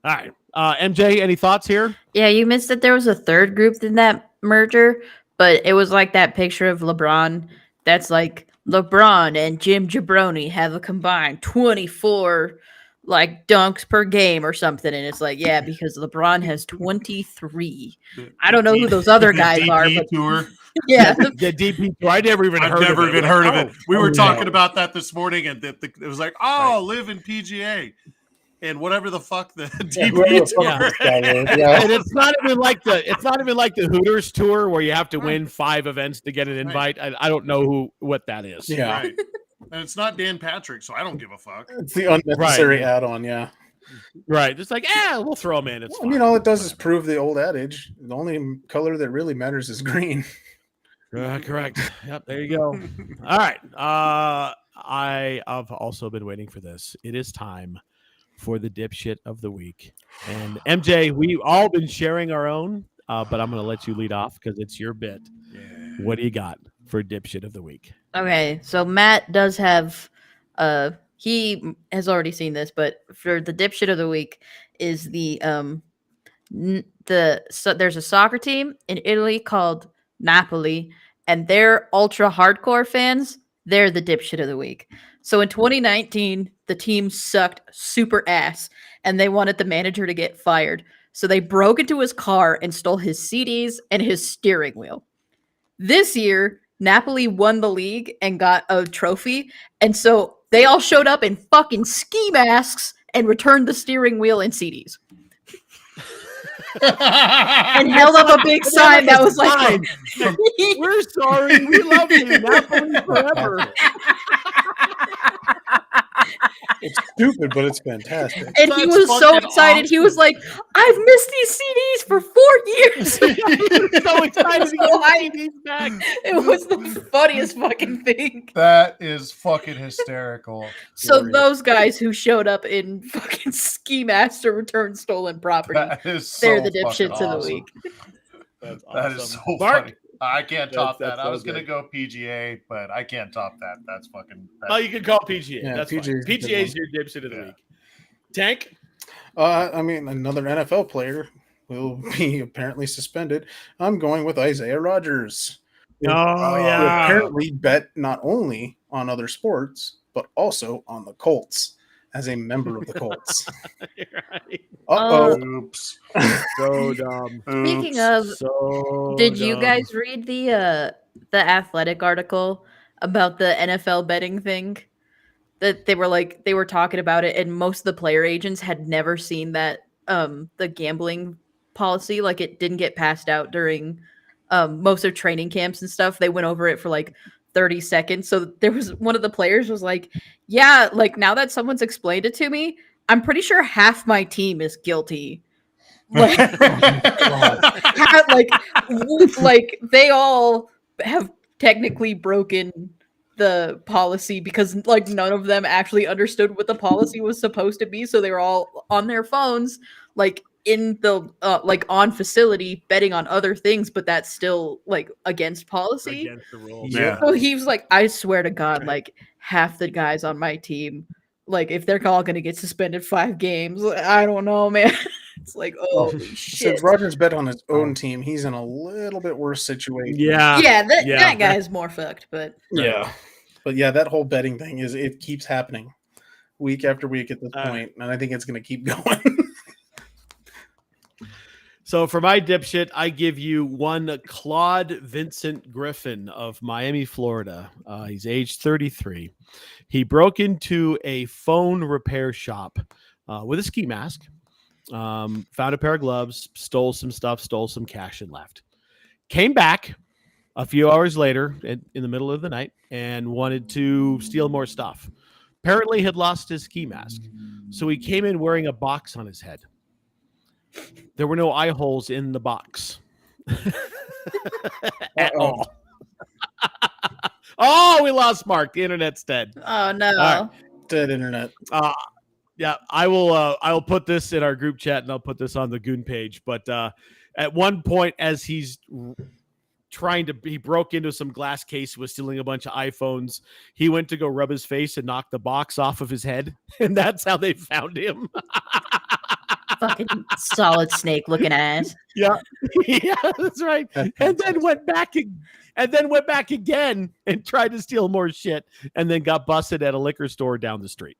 All right. MJ, any thoughts here? Yeah, you missed that there was a third group in that merger, but it was like that picture of LeBron. That's like LeBron and Jim Jabroni have a combined 24 like dunks per game or something. And it's like, yeah, because LeBron has 23. I don't know who those other guys are, but tour. Yeah. The DP tour. I've never even heard of it. We were talking about that this morning, and it was like, live in PGA. And whatever the fuck the DP tour. And it's not even like the Hooters tour where you have to win 5 events to get an invite. I don't know what that is. Yeah. Right. And it's not Dan Patrick, so I don't give a fuck. It's the unnecessary add-on, yeah. Right. It's like, we'll throw them in. It's fine. All it does is prove the old adage. The only color that really matters is green. Correct. Yep, there you go. All right. I have also been waiting for this. It is time for the dipshit of the week. And MJ, we've all been sharing our own, but I'm going to let you lead off because it's your bit. Yeah. What do you got for dipshit of the week? Okay, so Matt does have, he has already seen this, but for the dipshit of the week is there's a soccer team in Italy called Napoli, and they're ultra hardcore fans. They're the dipshit of the week. So in 2019, the team sucked super ass, and they wanted the manager to get fired. So they broke into his car and stole his CDs and his steering wheel. This year, Napoli won the league and got a trophy, and so they all showed up in fucking ski masks and returned the steering wheel and CDs. And held up a big sign that was like, "We're sorry, we love you, Napoli forever." It's stupid, but it's fantastic. And he was so excited. Awesome. He was like, "I've missed these CDs for 4 years." So excited to get these back. It was the funniest fucking thing. That is fucking hysterical. So those guys who showed up in fucking ski masks to return stolen property, they're the dipshits of the week. That's awesome. That is so funny. I can't top that. I was going to go PGA, but I can't top that. That's fucking... you can call PGA. Yeah, that's PGA is your dipshit of the week. Tank? Another NFL player will be apparently suspended. I'm going with Isaiah Rodgers. Oh, yeah. Apparently bet not only on other sports, but also on the Colts as a member of the Colts. Right. Oops. So dumb. Speaking of, did you guys read the Athletic article about the NFL betting thing? that they were talking about it, and most of the player agents had never seen that the gambling policy, like it didn't get passed out during most of training camps and stuff. They went over it for like 30 seconds. So there was one of the players was like, yeah, like now that someone's explained it to me, I'm pretty sure half my team is guilty. Like, like they all have technically broken the policy because like none of them actually understood what the policy was supposed to be. So they were all on their phones, like in the like on facility betting on other things, but that's still like against policy. Against the rules. Yeah. So he was like, I swear to God, Right. like half the guys on my team, like if they're all gonna get suspended 5 games, I don't know, man. It's like, oh shit. Since Rogers bet on his own team, he's in a little bit worse situation. Yeah. That guy's more fucked, but Yeah. But yeah, that whole betting thing it keeps happening week after week at this point, and I think it's going to keep going. So for my dipshit, I give you one Claude Vincent Griffin of Miami, Florida. He's age 33. He broke into a phone repair shop with a ski mask, found a pair of gloves, stole some stuff, stole some cash, and left. Came back a few hours later in the middle of the night and wanted to steal more stuff. Apparently had lost his ski mask. So he came in wearing a box on his head. There were no eye holes in the box at all. Oh, we lost Mark. The internet's dead. oh no. right. Dead internet. Yeah, I will put this in our group chat and I'll put this on the Goon page. But at one point, as he broke into some glass case, was stealing a bunch of iPhones. He went to go rub his face and knock the box off of his head, and that's how they found him. Fucking Solid Snake looking ass. Yeah, yeah, that's right. And then went back again and tried to steal more shit, and then got busted at a liquor store down the street.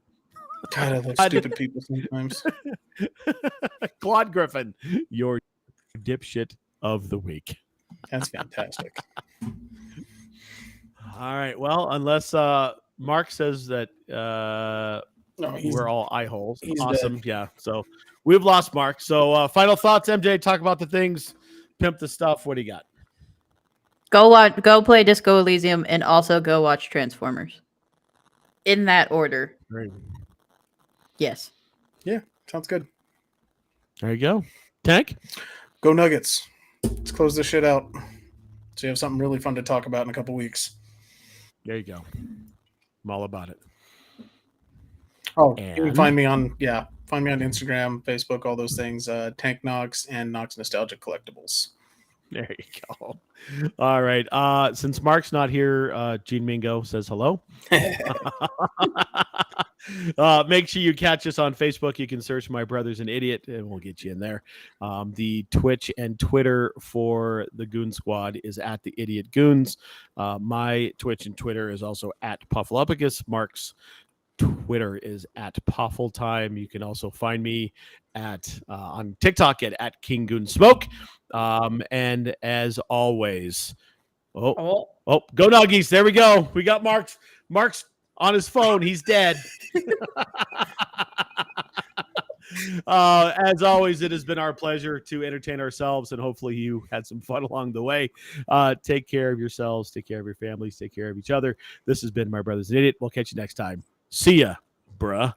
God, I love stupid people sometimes. Claude Griffin, your dipshit of the week. That's fantastic. All right. Well, unless Mark says that No, we're all eye holes. he's Awesome. Yeah. So we've lost Mark. So final thoughts, MJ. Talk about the things. Pimp the stuff. What do you got? Go play Disco Elysium and also go watch Transformers. In that order. Great. Yes. sounds good. There you go. Tank. Go Nuggets. Let's close this shit out. So you have something really fun to talk about in a couple weeks. There you go. I'm all about it. Oh, you can And- find me on Instagram, Facebook, all those things. Tank Knox and Knox Nostalgic Collectibles. There you go. All right. Since Mark's not here, Gene Mingo says hello. Make sure you catch us on Facebook. You can search My Brother's an Idiot, and we'll get you in there. The Twitch and Twitter for the Goon Squad is at the Idiot Goons. My Twitch and Twitter is also at Puffalopicus. Mark's Twitter is at Puffletime. You can also find me at on TikTok at King Goon Smoke. And as always, go Nuggies. There we go. We got Mark's on his phone. He's dead. As always, it has been our pleasure to entertain ourselves, and hopefully you had some fun along the way. Take care of yourselves. Take care of your families. Take care of each other. This has been My Brother's an Idiot. We'll catch you next time. See ya, bruh.